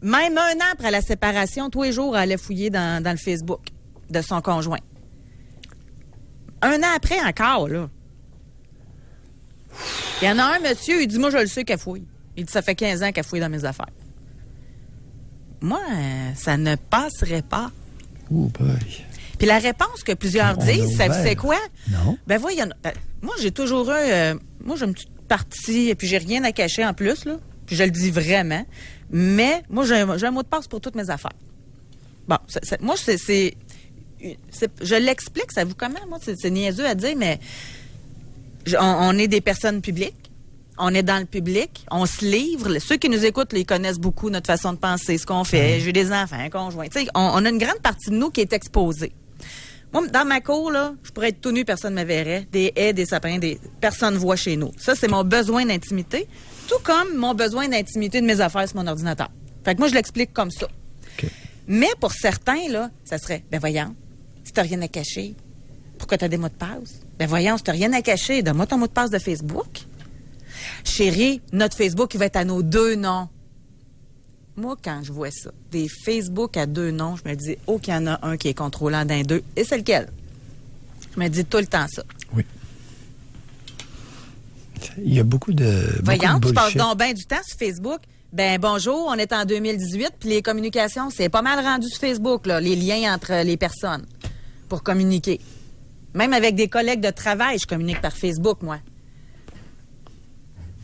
même un an après la séparation, tous les jours, elle allait fouiller dans le Facebook de son conjoint. Un an après encore, là. Il y en a un, monsieur, il dit, moi, je le sais qu'elle fouille. Il dit, ça fait 15 ans qu'elle fouille dans mes affaires. Moi, ça ne passerait pas. Oh boy. Puis la réponse que plusieurs disent, c'est quoi? Non. Ben voyons. Moi, j'ai toujours moi, j'ai une petite partie, et puis j'ai rien à cacher en plus, là. Puis je le dis vraiment. Mais moi, j'ai un mot de passe pour toutes mes affaires. Bon, moi, je l'explique, ça vous comment? Moi, c'est niaiseux à dire, mais on est des personnes publiques. On est dans le public, on se livre. Ceux qui nous écoutent, ils connaissent beaucoup notre façon de penser, ce qu'on fait. J'ai des enfants, un conjoint. Tu sais, on a une grande partie de nous qui est exposée. Moi, dans ma cour, là, je pourrais être tout nu, personne ne me verrait. Des haies, des sapins, personne ne voit chez nous. Ça, c'est mon besoin d'intimité, tout comme mon besoin d'intimité de mes affaires sur mon ordinateur. Fait que moi, je l'explique comme ça. Okay. Mais pour certains, là, ça serait, ben voyons, si t'as rien à cacher, pourquoi t'as des mots de passe? Ben voyons, si t'as rien à cacher, donne-moi ton mot de passe de Facebook. Chérie, notre Facebook, il va être à nos 2 noms. Moi, quand je vois ça, des Facebook à 2 noms, je me dis, oh, qu'il y en a un qui est contrôlant d'un 2. Et c'est lequel? Je me dis tout le temps ça. Oui. Il y a beaucoup de voyons, tu passes bullshit. donc bien du temps sur Facebook. Ben bonjour, on est en 2018, puis les communications, c'est pas mal rendu sur Facebook, là, les liens entre les personnes pour communiquer. Même avec des collègues de travail, je communique par Facebook, moi.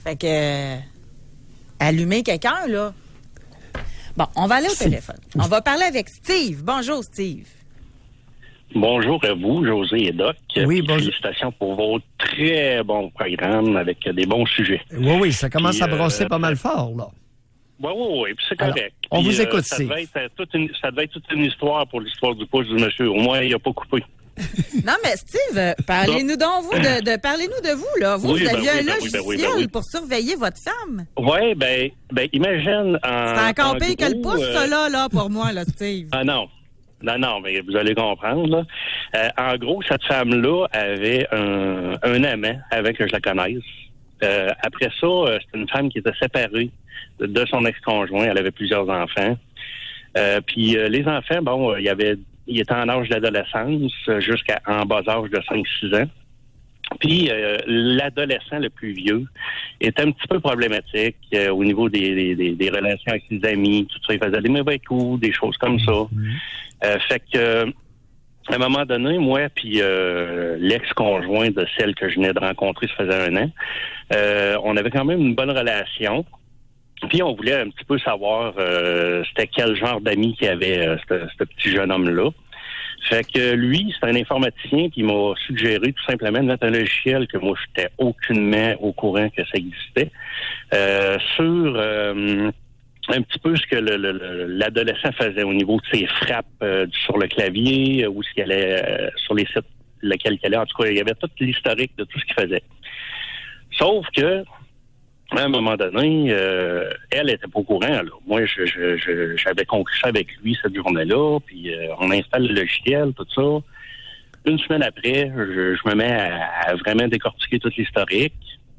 Fait que allumer quelqu'un, là. Bon, on va aller au téléphone. On va parler avec Steve. Bonjour, Steve. Bonjour à vous, José et Doc. Oui, Puis bonjour. Félicitations pour votre très bon programme avec des bons sujets. Oui, ça commence Puis, à brosser pas mal fort, là. Oui, puis c'est Alors, correct. on Puis, vous écoute, ça Steve. devait être toute une histoire pour l'histoire du pouce du monsieur. Au moins, il n'a pas coupé. Non, mais Steve, parlez-nous donc, vous, parlez-nous de vous, là. Vous, Oui, vous ben aviez oui, un ben oui, ben oui, logiciel ben oui. pour surveiller votre femme. Oui, ben imagine C'est encore pire que le gros, pouce, ça, là, pour moi, là, Steve. Ah non, mais vous allez comprendre. Là. En gros, cette femme-là avait un amant avec que je la connaisse. Après ça, c'était une femme qui était séparée de son ex-conjoint. Elle avait plusieurs enfants. Puis les enfants, bon, ils étaient en âge d'adolescence jusqu'à en bas âge de 5-6 ans. Puis l'adolescent le plus vieux était un petit peu problématique au niveau des relations avec ses amis, tout ça. Il faisait des mauvais coups, des choses comme ça. Fait que à un moment donné, moi puis l'ex-conjoint de celle que je venais de rencontrer, ça faisait 1 an, on avait quand même une bonne relation. Puis on voulait un petit peu savoir c'était quel genre d'amis qu'il y avait ce petit jeune homme-là. Fait que lui, c'est un informaticien qui m'a suggéré tout simplement de mettre un logiciel que moi, j'étais aucunement au courant que ça existait, sur un petit peu ce que l'adolescent faisait au niveau de ses frappes sur le clavier ou ce qu'il allait sur les sites lesquels il allait. En tout cas, il y avait tout l'historique de tout ce qu'il faisait. Sauf que à un moment donné, elle était pas au courant. Là. Moi, j'avais conclu ça avec lui cette journée-là, puis on installe le logiciel, tout ça. 1 semaine après, je me mets à vraiment décortiquer tout l'historique.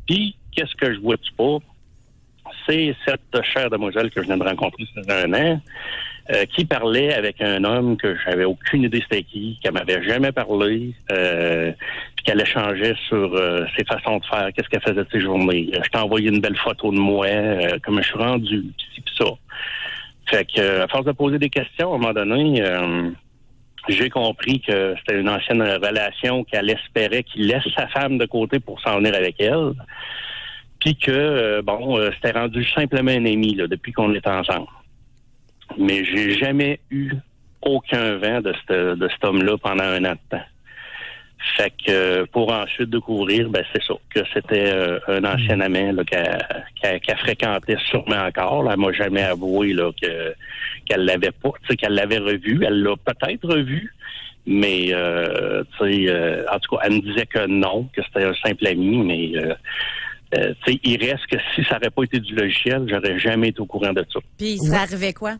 Puis, qu'est-ce que je vois-tu pas? C'est cette chère demoiselle que je viens de rencontrer il y a 1 an, qui parlait avec un homme que j'avais aucune idée c'était qui, qu'elle m'avait jamais parlé, puis qu'elle échangeait sur ses façons de faire, qu'est-ce qu'elle faisait de ses journées. Je t'ai envoyé une belle photo de moi, comme je suis rendu, pis ça. Fait que, à force de poser des questions, à un moment donné, j'ai compris que c'était une ancienne relation qu'elle espérait qu'il laisse sa femme de côté pour s'en venir avec elle. Puis que, c'était rendu simplement un ami, là, depuis qu'on était ensemble. Mais j'ai jamais eu aucun vent de cet homme-là pendant 1 an de temps. Fait que pour ensuite découvrir, c'est ça, que c'était un ancien amant là, qu'elle fréquentait sûrement encore. Là. Elle m'a jamais avoué là, qu'elle l'avait pas, qu'elle l'avait revu. Elle l'a peut-être revu, mais en tout cas, elle me disait que non, que c'était un simple ami, mais il reste que si ça n'aurait pas été du logiciel, j'aurais jamais été au courant de ça. Puis, ça arrivait quoi?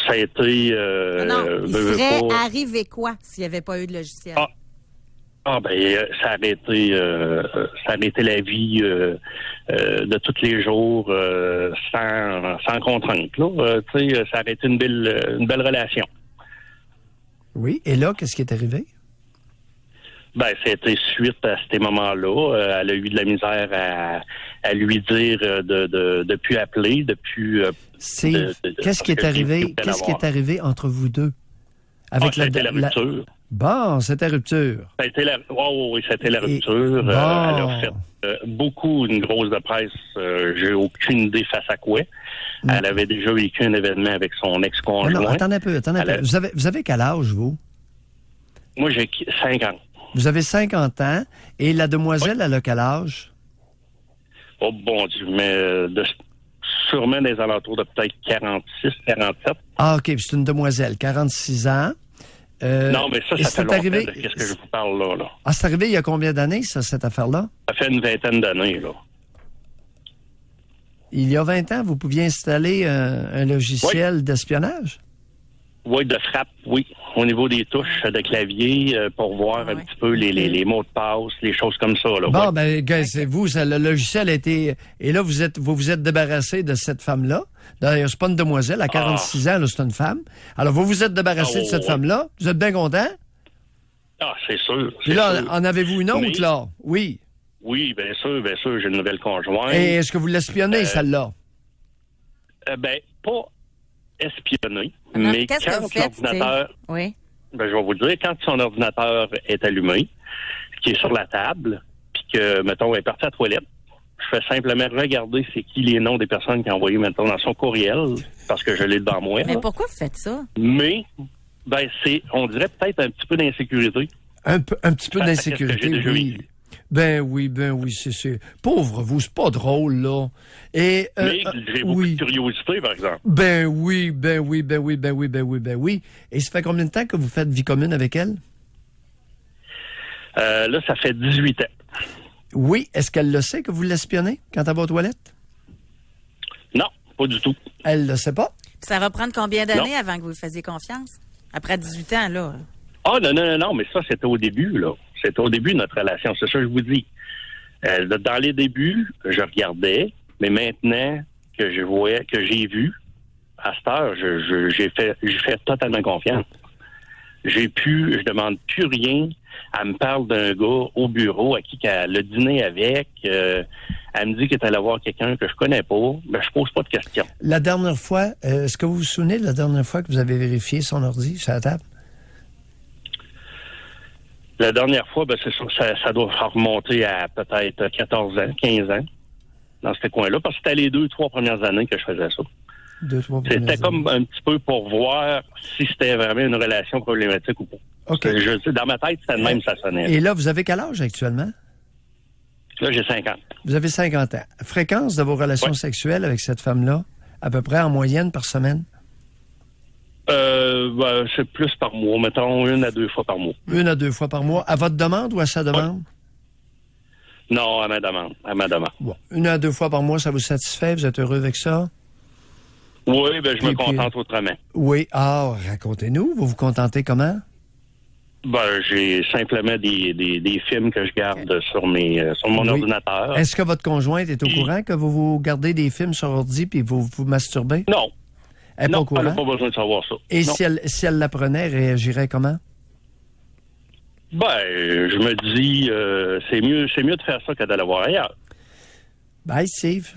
Ça a été... il serait arrivé quoi s'il n'y avait pas eu de logiciel? Ça aurait été la vie de tous les jours sans contrainte. Là. Ça aurait été une belle relation. Oui, et là, qu'est-ce qui est arrivé? C'était suite à ces moments-là. Elle a eu de la misère à lui dire de plus appeler, de plus... Qu'est-ce qui est arrivé? Qu'est-ce qui est arrivé entre vous deux? Avec c'était la rupture. Bon, c'était rupture. Oui, c'était la rupture. Elle a fait une grosse de presse. J'ai aucune idée face à quoi. Elle avait déjà vécu un événement avec son ex-conjoint. Non, attendez un peu. Vous avez quel âge, vous? Moi, j'ai 50. Vous avez 50 ans. Et la demoiselle, elle a quel âge? Oh, bon Dieu, mais sûrement des alentours de peut-être 46, 47. Ah, OK. C'est une demoiselle, 46 ans. Non, mais ça fait longtemps. Arrivé... Qu'est-ce que je vous parle là? Ah, c'est arrivé il y a combien d'années, ça, cette affaire-là? Ça fait une 20aine d'années, là. Il y a 20 ans, vous pouviez installer un logiciel d'espionnage? Oui, de frappe, oui. Au niveau des touches de clavier, pour voir un petit peu les mots de passe, les choses comme ça. Là. Bon, c'est vous, le logiciel a été... Et là, vous vous êtes débarrassé de cette femme-là. D'ailleurs, c'est pas une demoiselle, à 46 ans, là, c'est une femme. Alors, vous vous êtes débarrassé de cette femme-là. Vous êtes bien content? Ah, c'est sûr. Puis là, en avez-vous une autre, là? Oui. Oui, bien sûr, j'ai une nouvelle conjointe. Et est-ce que vous l'espionnez, celle-là? Pas espionner, Non, mais quand son ordinateur... Oui. Je vais vous le dire, quand son ordinateur est allumé, qui est sur la table, puis que, mettons, elle est partie à la toilette, je fais simplement regarder c'est qui les noms des personnes qui ont envoyé maintenant dans son courriel, parce que je l'ai devant moi. Mais là. pourquoi vous faites ça? Mais, on dirait peut-être un petit peu d'insécurité. Un petit peu Face à d'insécurité, qu'est-ce que j'ai déjà oui. vécu. Ben oui, c'est... Pauvre vous, c'est pas drôle, là. Et, Mais j'ai beaucoup oui. de curiosité, par exemple. Ben oui. Et ça fait combien de temps que vous faites vie commune avec elle? Là, ça fait 18 ans. Oui. Est-ce qu'elle le sait que vous l'espionnez quand elle va aux toilettes? Non, pas du tout. Elle le sait pas? Puis ça va prendre combien d'années Non. avant que vous lui faisiez confiance? Après 18 ans, là. Ah, non, mais ça, c'était au début, là. C'était au début de notre relation, c'est ça que je vous dis. Dans les débuts, je regardais, mais maintenant que je voyais, que j'ai vu, à cette heure, j'ai fait totalement confiance. Je demande plus rien. Elle me parle d'un gars au bureau à qui elle a dîné avec. Elle me dit qu'elle est allée voir quelqu'un que je connais pas. Ben, je pose pas de questions. La dernière fois, est-ce que vous vous souvenez de la dernière fois que vous avez vérifié son ordi sur la table? La dernière fois, ben, c'est sûr, ça doit remonter à peut-être 14 ans, 15 ans, dans ce coin-là, parce que c'était les 2-3 premières années que je faisais ça. 2-3 C'était comme un petit peu pour voir si c'était vraiment une relation problématique ou pas. OK. Dans ma tête, c'était de même, ça sonnait. Et là, vous avez quel âge actuellement? Là, j'ai 50. Vous avez 50 ans. Fréquence de vos relations sexuelles avec cette femme-là, à peu près en moyenne par semaine? Ben, c'est plus par mois, mettons 1 à 2 fois par mois. 1 à 2 fois par mois. À votre demande ou à sa demande? Non, à ma demande. Bon. 1 à 2 fois par mois, ça vous satisfait? Vous êtes heureux avec ça? Oui, ben, je me Et puis- contente autrement. Oui. Ah, racontez-nous. Vous vous contentez comment? Ben, j'ai simplement des films que je garde sur mon Oui. ordinateur. Est-ce que votre conjointe est au Oui. courant que vous gardez des films sur ordi puis vous vous masturbez? Non. Elle n'est pas Non, au elle n'a courant? pas besoin de savoir ça. Et Non. si elle l'apprenait, elle réagirait comment? Ben, je me dis, c'est mieux de faire ça que d'aller voir ailleurs. Bye, Steve.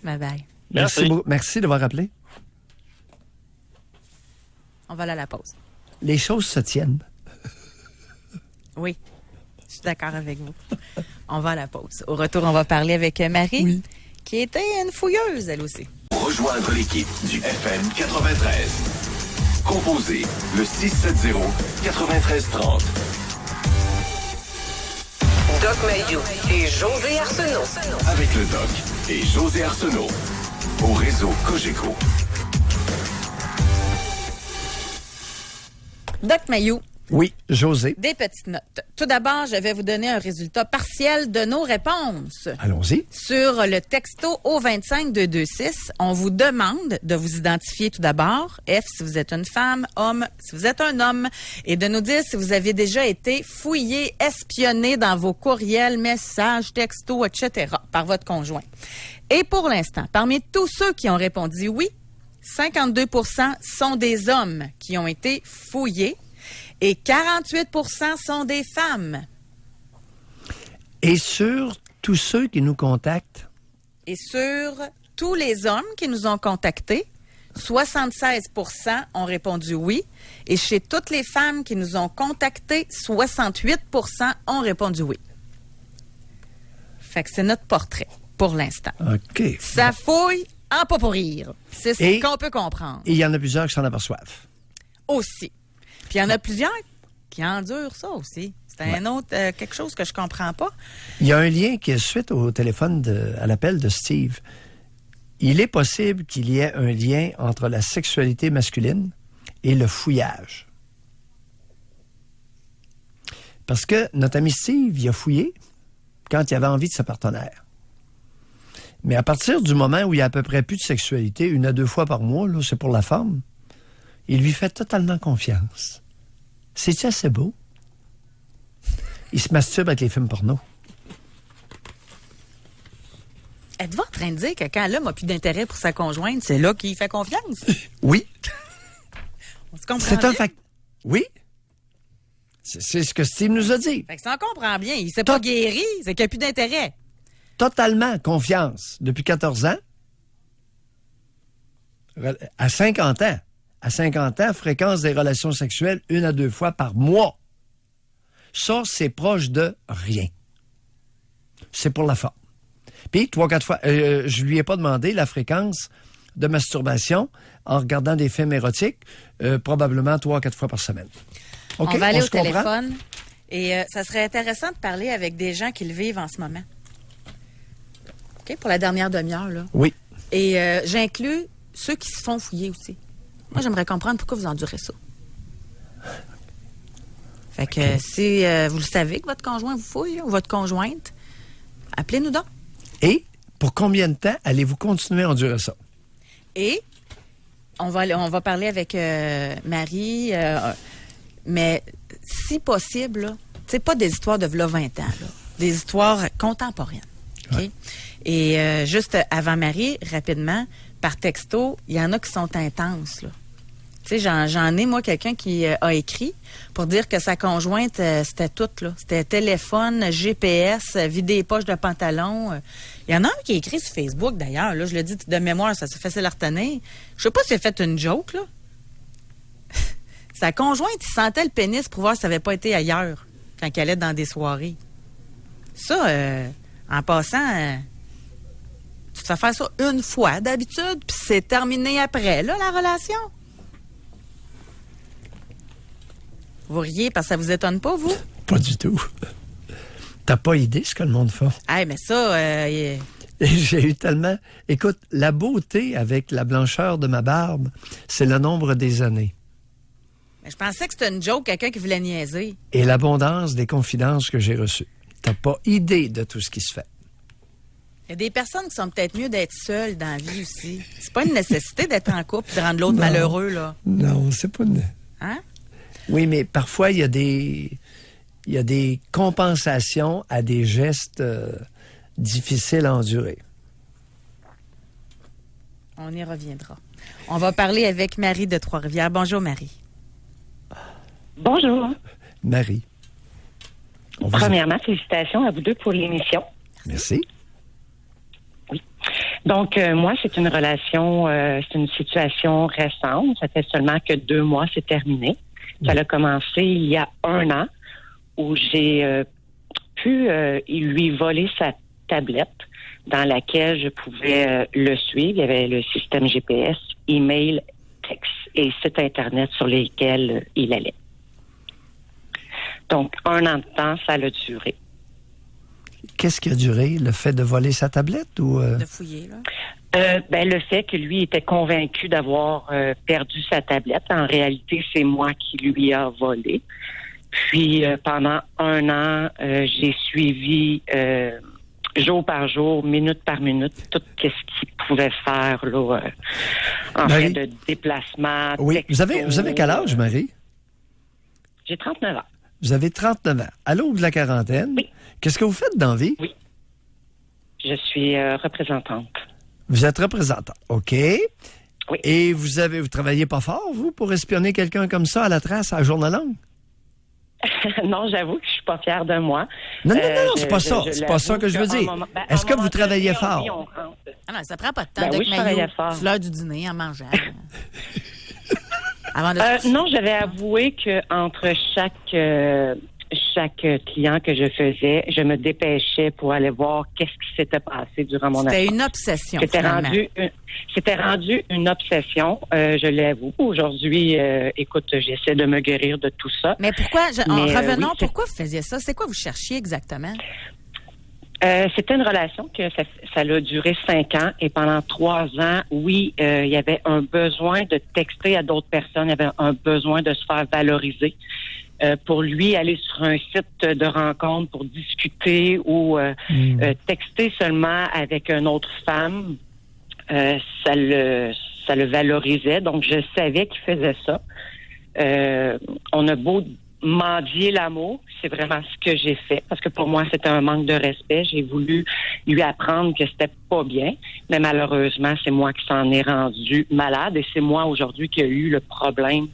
Bye-bye. Merci. Merci d'avoir appelé. On va aller à la pause. Les choses se tiennent. Oui, je suis d'accord avec vous. On va à la pause. Au retour, on va parler avec Marie, Oui. qui était une fouilleuse, elle aussi. Rejoindre l'équipe du FM 93. Composez le 670-9330. Doc Mayou et José Arsenault. Avec le Doc et José Arsenault. Au réseau Cogeco. Doc Mayou, Oui, José. des petites notes. Tout d'abord, je vais vous donner un résultat partiel de nos réponses. Allons-y. Sur le texto au 25226, on vous demande de vous identifier tout d'abord. F, si vous êtes une femme, homme, si vous êtes un homme, et de nous dire si vous avez déjà été fouillé, espionné dans vos courriels, messages, textos, etc. par votre conjoint. Et pour l'instant, parmi tous ceux qui ont répondu oui, 52% sont des hommes qui ont été fouillés et 48% sont des femmes. Et sur tous ceux qui nous contactent, Et sur tous les hommes qui nous ont contactés, 76% ont répondu oui. Et chez toutes les femmes qui nous ont contactés, 68% ont répondu oui. Fait que c'est notre portrait pour l'instant. OK. Ça fouille en pas pour rire. C'est ce Et- qu'on peut comprendre. Et il y en a plusieurs qui s'en aperçoivent. Aussi. Puis il y en a plusieurs qui endurent ça aussi. C'est un autre, quelque chose que je comprends pas. Il y a un lien qui est suite au téléphone, à l'appel de Steve. Il est possible qu'il y ait un lien entre la sexualité masculine et le fouillage. Parce que notre ami Steve, il a fouillé quand il avait envie de sa partenaire. Mais à partir du moment où il y a à peu près plus de sexualité, 1 à 2 fois par mois, là, c'est pour la femme, il lui fait totalement confiance. C'est-tu assez beau? Il se masturbe avec les films porno. Êtes-vous en train de dire que quand l'homme n'a plus d'intérêt pour sa conjointe, c'est là qu'il fait confiance? Oui, On se comprend c'est un bien? fact. Oui. C'est ce que Steve nous a dit. Fait que ça, on comprend bien. Il s'est pas guéri, c'est qu'il n'y a plus d'intérêt. Totalement confiance depuis 14 ans. À 50 ans. À 50 ans, fréquence des relations sexuelles 1 à 2 fois par mois. Ça, c'est proche de rien. C'est pour la forme. Puis 3-4 fois, je lui ai pas demandé la fréquence de masturbation en regardant des films érotiques, probablement 3-4 fois par semaine. OK, on va aller au se comprend? téléphone. Et ça serait intéressant de parler avec des gens qui le vivent en ce moment. OK, pour la dernière demi-heure, là. Oui. Et j'inclus ceux qui se font fouiller aussi. Moi, j'aimerais comprendre pourquoi vous endurez ça. Fait que si vous le savez que votre conjoint vous fouille ou votre conjointe, appelez-nous donc. Et pour combien de temps allez-vous continuer à endurer ça? Et on va parler avec Marie, mais si possible, là, c'est pas des histoires de v'là 20 ans, là, des histoires contemporaines. Okay? Ouais. Et juste avant Marie, rapidement, par texto, il y en a qui sont intenses, là. Tu sais, j'en ai, moi, quelqu'un qui a écrit pour dire que sa conjointe, c'était tout, là. C'était téléphone, GPS, vider les poches de pantalon. Il y en a un qui a écrit sur Facebook, d'ailleurs. Là, je le dis de mémoire, ça se facile à retenir. Je sais pas si c'est fait une joke, là. Sa conjointe, il sentait le pénis pour voir si ça n'avait pas été ailleurs quand elle allait dans des soirées. Ça, en passant, tu te fais faire ça une fois d'habitude, puis c'est terminé après, là, la relation. Vous riez parce que ça vous étonne pas, vous? Pas du tout. T'as pas idée ce que le monde fait. Ah, mais ça... Et j'ai eu tellement... Écoute, la beauté avec la blancheur de ma barbe, c'est le nombre des années. Mais je pensais que c'était une joke, quelqu'un qui voulait niaiser. Et l'abondance des confidences que j'ai reçues. T'as pas idée de tout ce qui se fait. Il y a des personnes qui sont peut-être mieux d'être seules dans la vie aussi. C'est pas une nécessité d'être en couple et de rendre l'autre malheureux, là. Non, c'est pas une... Hein? Oui, mais parfois, il y a des compensations à des gestes difficiles à endurer. On y reviendra. On va parler avec Marie de Trois-Rivières. Bonjour, Marie. Bonjour. Marie. Premièrement, félicitations à vous deux pour l'émission. Merci. Oui. Donc, moi, c'est une relation, c'est une situation récente. Ça fait seulement que 2 mois, c'est terminé. Ça a commencé il y a 1 an où j'ai pu lui voler sa tablette dans laquelle je pouvais le suivre. Il y avait le système GPS, email, texte et site Internet sur lesquels il allait. Donc, 1 an de temps, ça a duré. Qu'est-ce qui a duré? Le fait de voler sa tablette ou... De fouiller, là? Le fait que lui était convaincu d'avoir perdu sa tablette. En réalité, c'est moi qui lui a volé. Puis, pendant 1 an, j'ai suivi jour par jour, minute par minute, tout ce qu'il pouvait faire là, en fait de déplacement. Oui, texto. vous avez quel âge, Marie? J'ai 39 ans. Vous avez 39 ans. À l'aube de la quarantaine, Oui. Qu'est-ce que vous faites dans la vie? Oui. Je suis représentante. Vous êtes représentante, OK. Oui. Et vous travaillez pas fort, vous, pour espionner quelqu'un comme ça à la trace à journée longue? Non, j'avoue que je suis pas fière de moi. Non, c'est pas ça. C'est pas ça que je veux dire. Est-ce que vous travaillez fort? Oui, on rentre. Ah non, ça prend pas de temps. Oui, je travaillais fort. C'est l'heure du dîner en mangeant. Avant de Non, j'avais avoué qu'entre chaque client que je faisais, je me dépêchais pour aller voir qu'est-ce qui s'était passé durant mon C'était absence. une obsession, C'était rendu une obsession, je l'avoue. Aujourd'hui, écoute, j'essaie de me guérir de tout ça. Mais pourquoi, revenons, oui, pourquoi vous faisiez ça? C'est quoi vous cherchiez exactement? C'était une relation que ça a duré 5 ans et pendant 3 ans, oui, il y avait un besoin de texter à d'autres personnes, il y avait un besoin de se faire valoriser. Pour lui, aller sur un site de rencontre pour discuter ou texter seulement avec une autre femme, ça le valorisait. Donc, je savais qu'il faisait ça. On a beau mendier l'amour, c'est vraiment ce que j'ai fait. Parce que pour moi, c'était un manque de respect. J'ai voulu lui apprendre que c'était pas bien. Mais malheureusement, c'est moi qui s'en ai rendu malade. Et c'est moi aujourd'hui qui ai eu le problème.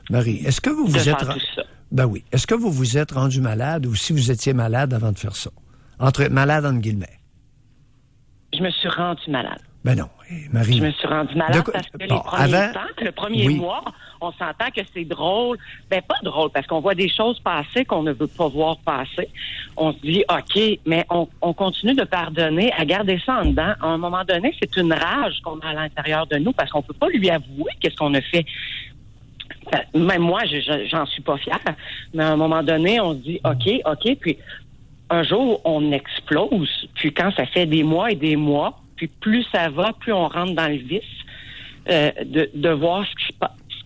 Marie, est-ce que vous êtes... Ben oui. Est-ce que vous vous êtes rendu malade ou si vous étiez malade avant de faire ça? Malade entre guillemets. Je me suis rendu malade. Ben non, Marie. Je me suis rendue malade parce que les premiers temps, le premier mois, on s'entend que c'est drôle. Ben, pas drôle, parce qu'on voit des choses passer qu'on ne veut pas voir passer. On se dit, OK, mais on continue de pardonner, à garder ça en dedans. À un moment donné, c'est une rage qu'on a à l'intérieur de nous parce qu'on peut pas lui avouer qu'est-ce qu'on a fait. Même moi, j'en suis pas fière. Mais à un moment donné, on se dit, OK, puis un jour, on explose. Puis quand ça fait des mois et des mois, puis plus ça va, plus on rentre dans le vice de voir ce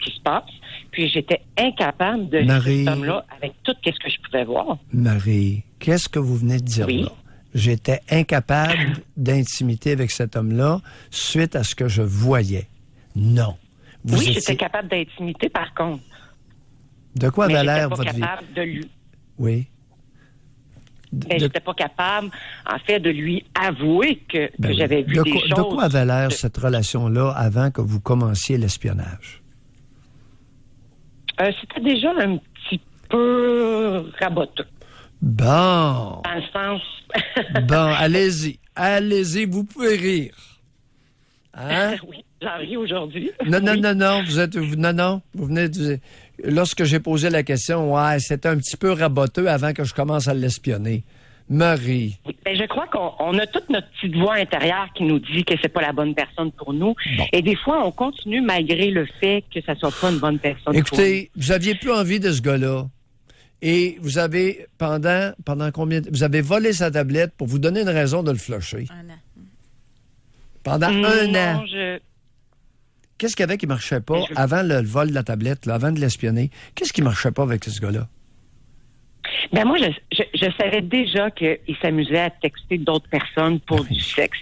qui se passe. Puis j'étais incapable de vivre cet homme-là avec tout ce que je pouvais voir. Marie, qu'est-ce que vous venez de dire là? J'étais incapable d'intimité avec cet homme-là suite à ce que je voyais. Non. J'étais capable d'intimité, par contre. De quoi avait l'air votre vie? J'étais pas capable de lui... Oui. J'étais pas capable, en fait, de lui avouer que j'avais vu des choses. De quoi avait l'air cette relation-là avant que vous commenciez l'espionnage? C'était déjà un petit peu raboteux. Bon. Dans le sens... Bon, allez-y, vous pouvez rire. Hein? Oui, j'en ris aujourd'hui. Non, vous venez de... Lorsque j'ai posé la question, c'était un petit peu raboteux avant que je commence à l'espionner. Marie. Ben, je crois qu'on a toute notre petite voix intérieure qui nous dit que c'est pas la bonne personne pour nous. Bon. Et des fois, on continue malgré le fait que ça soit pas une bonne personne. Écoutez, vous aviez plus envie de ce gars-là. Et vous avez, pendant combien... Vous avez volé sa tablette pour vous donner une raison de le flusher. 1 an. Pendant un an. Non, Qu'est-ce qu'il y avait qui marchait pas avant le vol de la tablette, là, avant de l'espionner? Qu'est-ce qui marchait pas avec ce gars-là? Ben moi, je savais déjà qu'il s'amusait à texter d'autres personnes pour du sexe.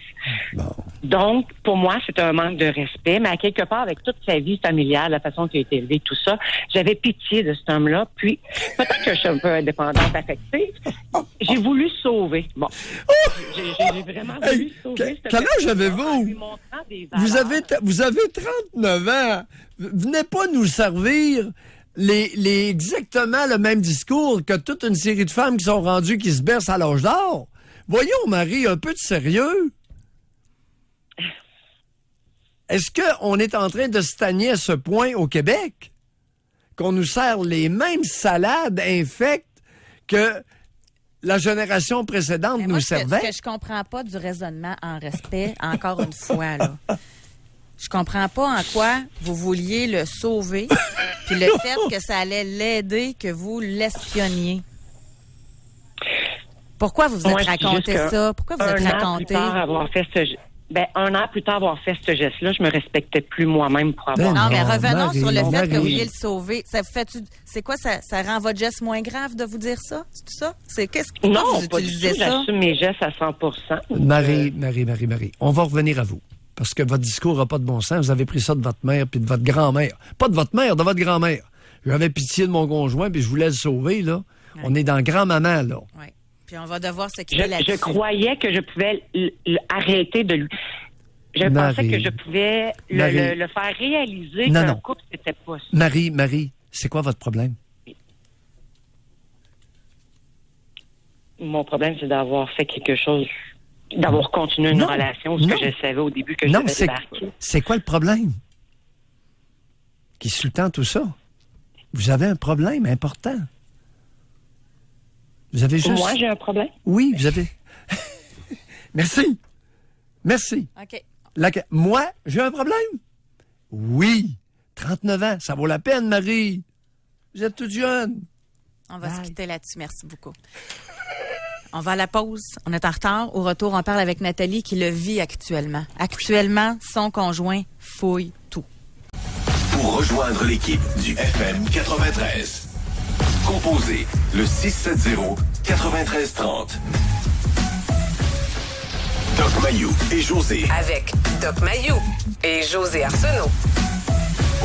Bon. Donc, pour moi, c'est un manque de respect, mais à quelque part, avec toute sa vie familiale, la façon qu'il a été élevé, tout ça, j'avais pitié de cet homme-là. Puis, peut-être que je suis un peu indépendante affective, j'ai voulu sauver. Bon. J'ai vraiment voulu sauver. Quel âge avez-vous? Vous avez 39 ans. Venez pas nous servir exactement le même discours que toute une série de femmes qui sont rendues, qui se bercent à l'âge d'or. Voyons, Marie, un peu de sérieux. Est-ce qu'on est en train de stagner à ce point au Québec? Qu'on nous sert les mêmes salades infectes que la génération précédente nous servait? Ce que je comprends pas du raisonnement en respect, encore une fois, là. Je comprends pas en quoi vous vouliez le sauver, puis le fait que ça allait l'aider, que vous l'espionniez. Pourquoi vous êtes raconté ça? Pourquoi vous êtes raconté? Un an plus tard avoir fait ce geste-là, je me respectais plus moi-même pour avoir... Non, mais revenons sur le fait que vous vouliez le sauver. C'est quoi, ça rend votre geste moins grave de vous dire ça? C'est tout ça? Non, vous utilisez ça? J'assume mes gestes à 100%. Marie, on va revenir à vous. Parce que votre discours n'a pas de bon sens. Vous avez pris ça de votre mère puis de votre grand-mère. Pas de votre mère, de votre grand-mère. J'avais pitié de mon conjoint puis je voulais le sauver, là. Ouais. On est dans grand-maman, là. Oui. Puis on va devoir se quitter là-dessus. Je croyais que je pouvais arrêter de lui... Je pensais que je pouvais le faire réaliser qu'un couple, c'était pas ça. Marie, c'est quoi votre problème? Mon problème, c'est d'avoir fait quelque chose... D'avoir continué une relation, ce que je savais au début que je devais débarquer. C'est quoi le problème qui sous-tend tout ça? Vous avez un problème important. Vous avez juste... Moi, j'ai un problème? Oui, vous avez... Merci. OK. Moi, j'ai un problème? Oui. 39 ans, ça vaut la peine, Marie. Vous êtes toute jeune. On va se quitter là-dessus. Merci beaucoup. On va à la pause. On est en retard. Au retour, on parle avec Nathalie qui le vit actuellement. Actuellement, son conjoint fouille tout. Pour rejoindre l'équipe du FM 93, composez le 670-9330. Doc Mayou et José. Avec Doc Mayou et José Arsenault.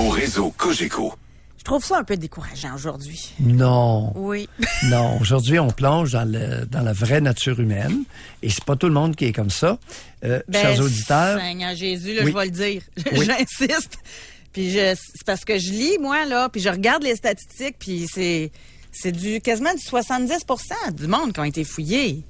Au réseau Cogeco. Je trouve ça un peu décourageant aujourd'hui. Non. Oui. Non, aujourd'hui, on plonge dans la vraie nature humaine. Et c'est pas tout le monde qui est comme ça. Chers auditeurs. Seigneur Jésus, là, je vais le dire. J'insiste. Puis c'est parce que je lis, moi, là, puis je regarde les statistiques, puis c'est quasiment du 70% du monde qui ont été fouillés.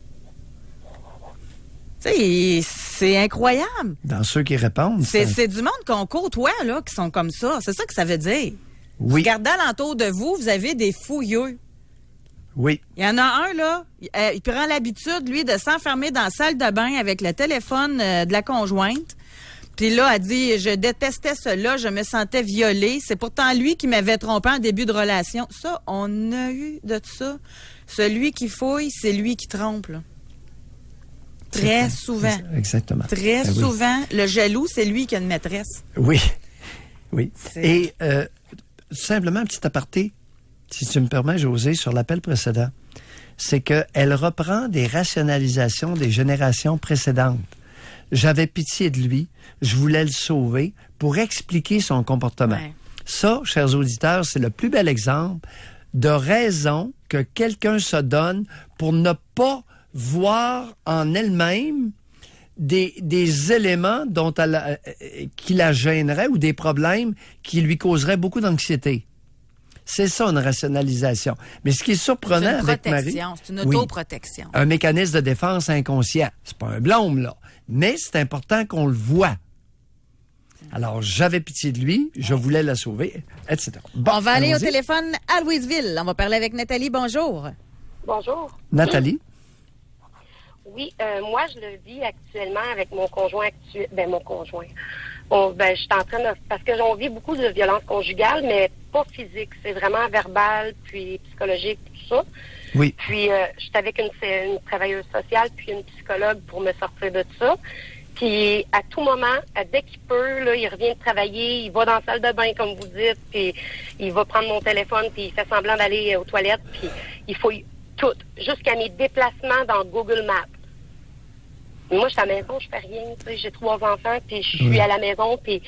Tu sais, c'est incroyable. Dans ceux qui répondent. C'est du monde qu'on côtoie, là, qui sont comme ça. C'est ça que ça veut dire. Oui. Regardez alentour de vous, vous avez des fouilleux. Oui. Il y en a un, là, il prend l'habitude, lui, de s'enfermer dans la salle de bain avec le téléphone de la conjointe. Puis là, elle dit, je détestais cela, je me sentais violée. C'est pourtant lui qui m'avait trompé en début de relation. Ça, on a eu de ça. Celui qui fouille, c'est lui qui trompe, là. Très souvent. Exactement. Très souvent. Le jaloux, c'est lui qui a une maîtresse. Oui. Oui. Et simplement, un petit aparté, si tu me permets, José, sur l'appel précédent, c'est qu'elle reprend des rationalisations des générations précédentes. J'avais pitié de lui, je voulais le sauver pour expliquer son comportement. Ouais. Ça, chers auditeurs, c'est le plus bel exemple de raison que quelqu'un se donne pour ne pas voir en elle-même des éléments qui la gêneraient ou des problèmes qui lui causeraient beaucoup d'anxiété. C'est ça, une rationalisation. Mais ce qui est surprenant avec Marie... C'est une autoprotection. Un mécanisme de défense inconscient. C'est pas un blâme, là. Mais c'est important qu'on le voit. Alors, j'avais pitié de lui, je voulais la sauver, etc. Bon, on va aller au allons-y. téléphone à Louisville. On va parler avec Nathalie. Bonjour. Bonjour. Nathalie? Oui, moi, je le vis actuellement avec mon conjoint actuel. Mon conjoint. Je suis en train de... Parce que on vit beaucoup de violences conjugales, mais pas physiques. C'est vraiment verbal, puis psychologique, tout ça. Oui. Puis, je suis avec une travailleuse sociale, puis une psychologue pour me sortir de ça. Puis, à tout moment, dès qu'il peut, là, il revient de travailler, il va dans la salle de bain, comme vous dites, puis il va prendre mon téléphone, puis il fait semblant d'aller aux toilettes, puis il fouille tout, jusqu'à mes déplacements dans Google Maps. Moi, je suis à la maison, je fais rien, tu sais, j'ai 3 enfants, puis je suis à la maison, puis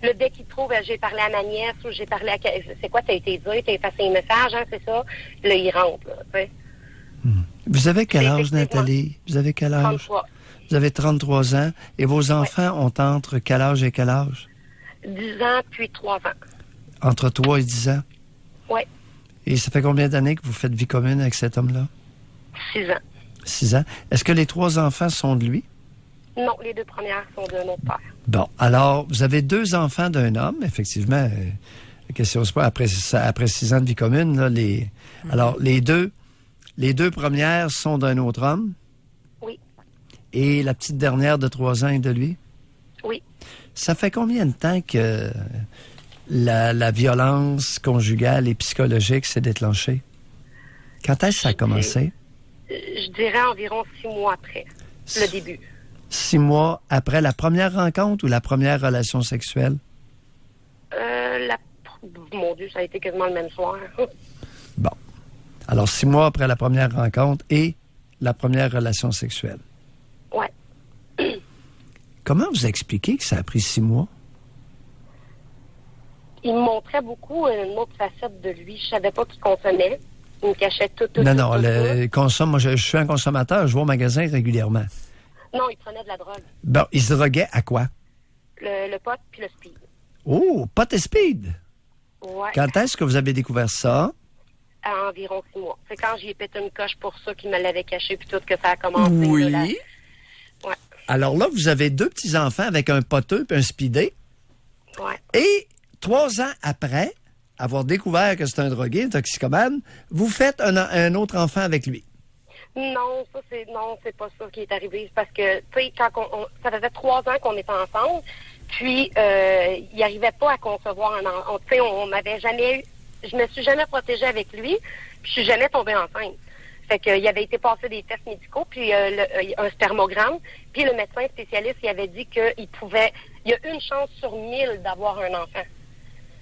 là, dès qu'il trouve, j'ai parlé à ma nièce, ou j'ai parlé à... C'est quoi, t'as été dit, t'as effacé un message, hein, c'est ça? Là, il rentre, là, tu sais. Vous avez quel âge, Effectivement. Nathalie? Vous avez quel âge? 33. Vous avez 33 ans. Et vos enfants ont entre quel âge et quel âge? 10 ans, puis 3 ans. Entre 3 et 10 ans. Oui, Et ça fait combien d'années que vous faites vie commune avec cet homme-là? 6 ans. 6 ans. Est-ce que les 3 enfants sont de lui? Non, les 2 premières sont de notre père. Bon, alors, vous avez 2 enfants d'un homme, effectivement. La question, c'est pas après 6 ans de vie commune, là, alors, les deux premières sont d'un autre homme. Oui. Et la petite dernière de 3 ans est de lui? Oui. Ça fait combien de temps que la violence conjugale et psychologique s'est déclenchée? Quand est-ce que ça a commencé? Je dirais environ 6 mois après le début. 6 mois après la première rencontre ou la première relation sexuelle? Mon Dieu, ça a été quasiment le même soir. Bon. Alors, 6 mois après la première rencontre et la première relation sexuelle. Ouais. Comment vous expliquez que ça a pris 6 mois? Il me montrait beaucoup une autre facette de lui. Je savais pas qu'il consommait. Il me cachait tout. Non, tout. consomme. Moi, je suis un consommateur, je vais au magasin régulièrement. Non, il prenait de la drogue. Bon, il se droguait à quoi? Le pot puis le speed. Oh, pot et speed! Ouais. Quand est-ce que vous avez découvert ça? À environ 6 mois. C'est quand j'y ai pété une coche pour ça qu'il me l'avait caché puis tout que ça a commencé. Oui. Là, ouais. Alors là, vous avez 2 petits-enfants avec un poteux et un speedé. Ouais. Et 3 ans après avoir découvert que c'est un drogué, un toxicomane, vous faites un autre enfant avec lui. Non, c'est pas ça qui est arrivé. C'est parce que, tu sais, quand ça faisait 3 ans qu'on était ensemble, puis il arrivait pas à concevoir un enfant. Tu sais, on m'avait jamais eu. Je me suis jamais protégée avec lui, puis je suis jamais tombée enceinte. Fait qu'il avait été passé des tests médicaux, puis un spermogramme, puis le médecin spécialiste, il avait dit qu'il y a une chance sur 1000 d'avoir un enfant.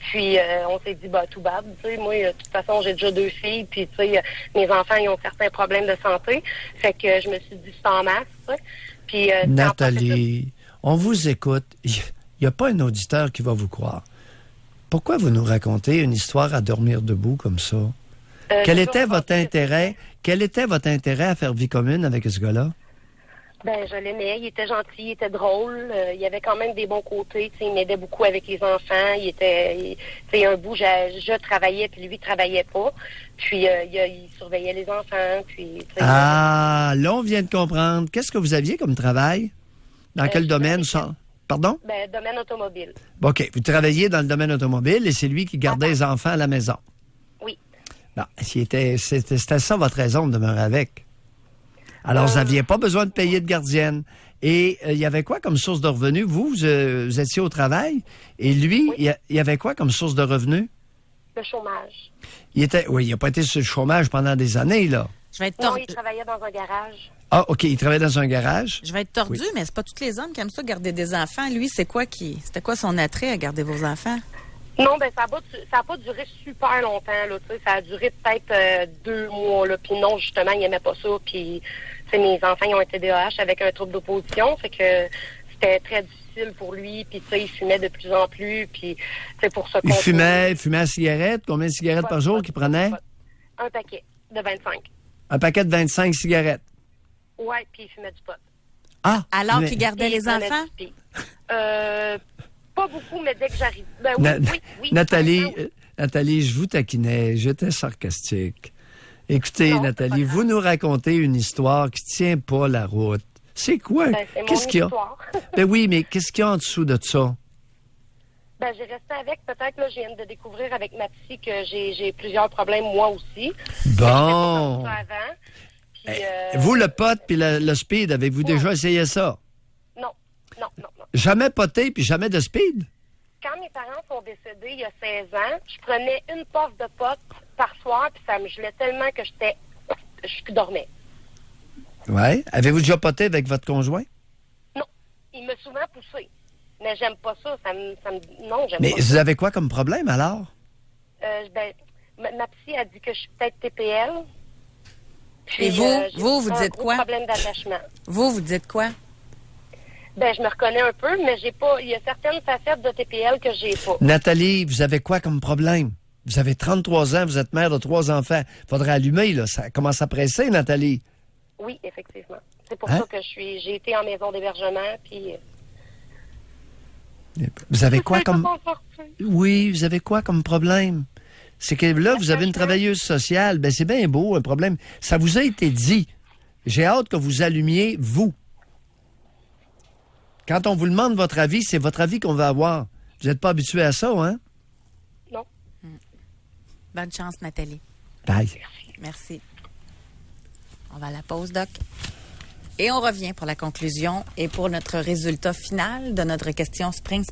Puis on s'est dit, tout bad, tu sais, moi, de toute façon, j'ai déjà 2 filles, puis tu sais, mes enfants, ils ont certains problèmes de santé. Fait que je me suis dit, c'est en masse, tu sais. Puis, Nathalie, on vous écoute. Il n'y a pas un auditeur qui va vous croire. Pourquoi vous nous racontez une histoire à dormir debout comme ça? Quel était votre intérêt à faire vie commune avec ce gars-là? Ben, je l'aimais. Il était gentil, il était drôle. Il avait quand même des bons côtés. T'sais, il m'aidait beaucoup avec les enfants. Un bout, je travaillais, puis lui, il travaillait pas. Puis, il surveillait les enfants. Puis, là, on vient de comprendre. Qu'est-ce que vous aviez comme travail? Dans quel domaine, ça? Pardon? Ben, domaine automobile. OK. Vous travailliez dans le domaine automobile et c'est lui qui gardait les enfants à la maison. Oui. Bon, c'était ça votre raison de demeurer avec. Alors, vous n'aviez pas besoin de payer de gardienne. Et il y avait quoi comme source de revenus? Vous étiez au travail. Et lui, il y avait quoi comme source de revenus? Le chômage. Il n'a pas été sur le chômage pendant des années, là. Non, il travaillait dans un garage. Ah, OK, il travaillait dans un garage. Je vais être tordu, mais c'est pas tous les hommes qui aiment ça, garder des enfants. Lui, c'était quoi son attrait à garder vos enfants? Non, ben ça a pas duré super longtemps, là, tu sais. Ça a duré peut-être 2 mois, là. Puis non, justement, il aimait pas ça. Puis, mes enfants, ils ont été TDAH avec un trouble d'opposition. Fait que c'était très difficile pour lui. Puis, tu sais, il fumait de plus en plus. Puis, c'est pour ça qu'on... Il fumait à cigarette? Combien de cigarettes par jour qu'il prenait? Un paquet de 25. Un paquet de 25 cigarettes? Oui, puis il fumait du pot. Ah! Alors qu'il gardait les enfants? Pas beaucoup, mais dès que j'arrive. Ben oui. Nathalie, je vous taquinais, j'étais sarcastique. Écoutez, non, Nathalie, vous nous racontez une histoire qui tient pas la route. C'est quoi? Qu'est-ce qu'il y a? Ben oui, mais qu'est-ce qu'il y a en dessous de ça? Ben, j'ai resté avec, peut-être, là, je viens de découvrir avec ma psy que j'ai plusieurs problèmes, moi aussi. Bon. Puis, vous, le pot puis le speed, avez-vous déjà essayé ça? Non. Jamais poté puis jamais de speed? Quand mes parents sont décédés il y a 16 ans, je prenais une puff de pot par soir puis ça me gelait tellement que je dormais. Ouais. Avez-vous déjà poté avec votre conjoint? Non. Il m'a souvent poussé. Mais j'aime pas ça. Non, j'aime pas. Mais vous avez quoi comme problème, alors? Ma psy a dit que je suis peut-être TPL. Puis, et vous dites quoi? Problème d'attachement. Vous dites quoi? Ben, je me reconnais un peu, mais j'ai pas. Il y a certaines facettes de TPL que j'ai pas. Nathalie, vous avez quoi comme problème? Vous avez 33 ans, vous êtes mère de 3 enfants. Faudrait allumer, là. Ça commence à presser, Nathalie. Oui, effectivement. C'est pour ça que j'ai été en maison d'hébergement, puis... Vous avez quoi comme... Oui, vous avez quoi comme problème? C'est que là, vous avez une travailleuse sociale. Ben, c'est bien beau, un problème. Ça vous a été dit. J'ai hâte que vous allumiez, vous. Quand on vous demande votre avis, c'est votre avis qu'on va avoir. Vous n'êtes pas habitué à ça, hein? Non. Bonne chance, Nathalie. Bye. Merci. On va à la pause, Doc. Et on revient pour la conclusion et pour notre résultat final de notre question Spring.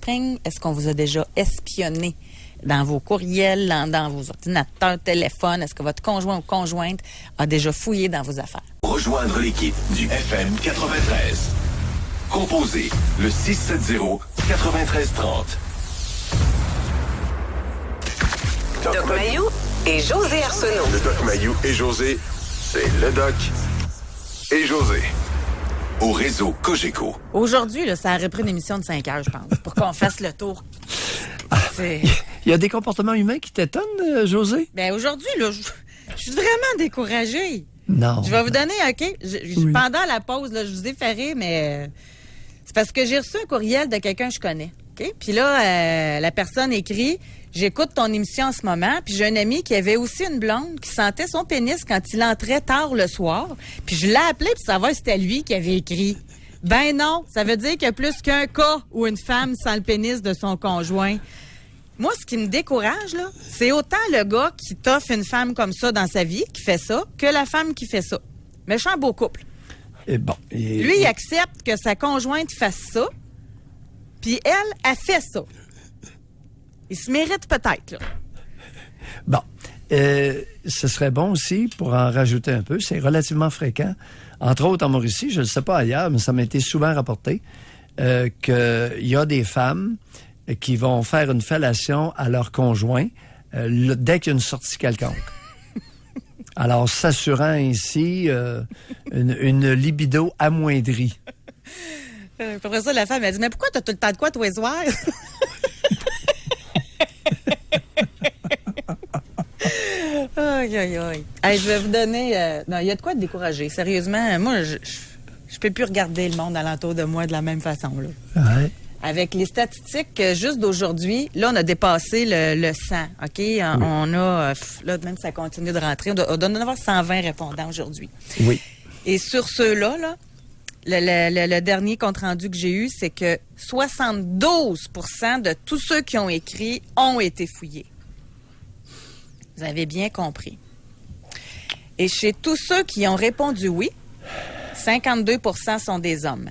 Est-ce qu'on vous a déjà espionné dans vos courriels, dans vos ordinateurs, téléphones? Est-ce que votre conjoint ou conjointe a déjà fouillé dans vos affaires? Rejoindre l'équipe du FM 93. Composez le 670-9330. Doc Mayou et José Arsenault. Le Doc Mayou et José, c'est le Doc et José. Au réseau Cogeco. Aujourd'hui, là, ça aurait pris une émission de 5 heures, je pense, pour qu'on fasse le tour. Il y a des comportements humains qui t'étonnent, José? Ben aujourd'hui, là, je suis vraiment découragée. Non. Je vais vous donner, OK? Pendant la pause, là, je vous ai fait rire, mais c'est parce que j'ai reçu un courriel de quelqu'un que je connais. OK? Puis là, la personne écrit « J'écoute ton émission en ce moment. » Puis j'ai un ami qui avait aussi une blonde qui sentait son pénis quand il entrait tard le soir. Puis je l'ai appelé pour savoir si c'était lui qui avait écrit. Ben non, ça veut dire qu'il y a plus qu'un cas où une femme sent le pénis de son conjoint. Moi, ce qui me décourage, là, c'est autant le gars qui t'offre une femme comme ça dans sa vie, qui fait ça, que la femme qui fait ça. Méchant beau couple. Lui, il accepte que sa conjointe fasse ça, puis elle fait ça. Il se mérite peut-être, là. Bon. Ce serait bon aussi, pour en rajouter un peu, c'est relativement fréquent. Entre autres, en Mauricie, je ne sais pas ailleurs, mais ça m'a été souvent rapporté, qu'il y a des femmes qui vont faire une fellation à leur conjoint dès qu'il y a une sortie quelconque. Alors, s'assurant ainsi une libido amoindrie. Après ça, la femme, elle dit « Mais pourquoi t'as tout le temps de quoi, toi, les soirs? » Aïe, aïe, aïe. Hey, je vais vous donner... non, il y a de quoi de décourager. Sérieusement, moi, je peux plus regarder le monde alentour de moi de la même façon, là. Ouais. Avec les statistiques juste d'aujourd'hui, là, on a dépassé le 100, OK? On a, là, même ça continue de rentrer. On doit en avoir 120 répondants aujourd'hui. Oui. Et sur ceux-là, là, le dernier compte-rendu que j'ai eu, c'est que 72% de tous ceux qui ont écrit ont été fouillés. Vous avez bien compris. Et chez tous ceux qui ont répondu oui, 52% sont des hommes.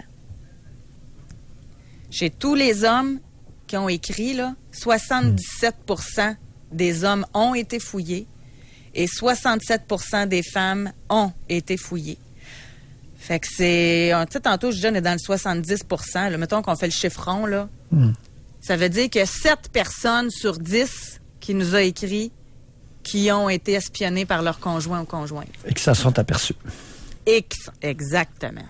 Chez tous les hommes qui ont écrit, là, 77% des hommes ont été fouillés et 67% des femmes ont été fouillées. Fait que c'est... Tu sais, tantôt, je disais, on est dans le 70%. Là, mettons qu'on fait le chiffron, là. Ça veut dire que 7 personnes sur 10 qui nous a écrit qui ont été espionnées par leur conjoint ou conjointe. Et qui s'en sont aperçus. Exactement.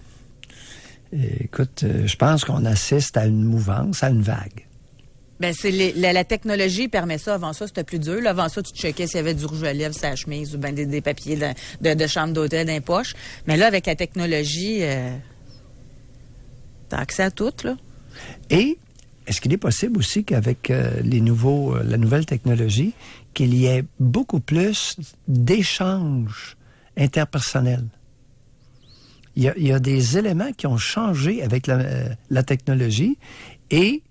Écoute, je pense qu'on assiste à une mouvance, à une vague. Ben c'est la technologie permet ça. Avant ça, c'était plus dur. Là, avant ça, tu checkais s'il y avait du rouge à lèvres, sa chemise ou ben des papiers de chambre d'hôtel dans les poches. Mais là, avec la technologie, t'as accès à tout, là. Et est-ce qu'il est possible aussi qu'avec la nouvelle technologie, qu'il y ait beaucoup plus d'échanges interpersonnels? Il y a des éléments qui ont changé avec la technologie et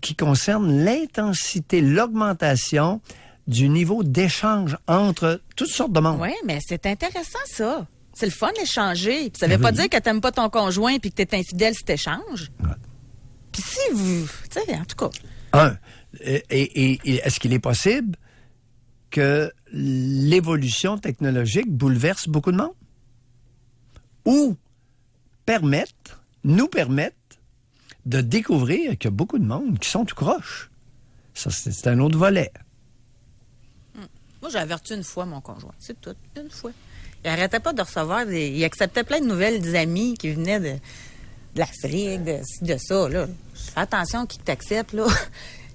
qui concernent l'intensité, l'augmentation du niveau d'échange entre toutes sortes de monde. Oui, mais c'est intéressant, ça. C'est le fun d'échanger. Puis ça veut pas dire que t'aimes pas ton conjoint puis que t'es infidèle si t'échanges. Ouais. Puis si vous... Tu sais, en tout cas... Et est-ce qu'il est possible que l'évolution technologique bouleverse beaucoup de monde? Ou nous permettent de découvrir qu'il y a beaucoup de monde qui sont tout croche. Ça, c'est un autre volet. Moi, j'ai averti une fois mon conjoint. C'est tout. Une fois. Il arrêtait pas de recevoir il acceptait plein de nouvelles amies qui venaient de l'Afrique, de ça, là. Fais attention qui t'accepte, là.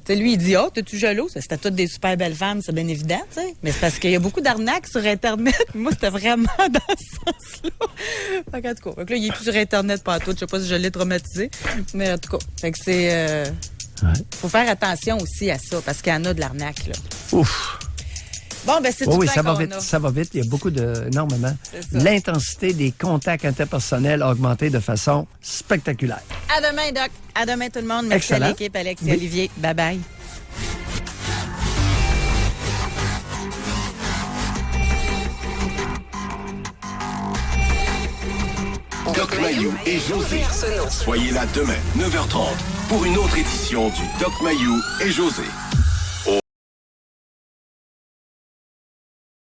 Tu sais, lui, il dit, oh, t'es-tu jaloux? C'était toutes des super belles femmes, c'est bien évident, tu sais. Mais c'est parce qu'il y a beaucoup d'arnaques sur Internet. Moi, c'était vraiment dans ce sens-là. Fait qu'en tout cas, là, il est plus sur Internet partout. Je sais pas si je l'ai traumatisé. Mais en tout cas, fait que c'est... Faut faire attention aussi à ça, parce qu'il y en a de l'arnaque, là. Ouf! Bon, ben c'est tout ça va vite, ça va vite. Il y a énormément. L'intensité des contacts interpersonnels a augmenté de façon spectaculaire. À demain, Doc. À demain, tout le monde. Merci à l'équipe, Alex et Olivier. Bye-bye. Doc Mayou et José. Soyez là demain, 9h30, pour une autre édition du Doc Mayou et José.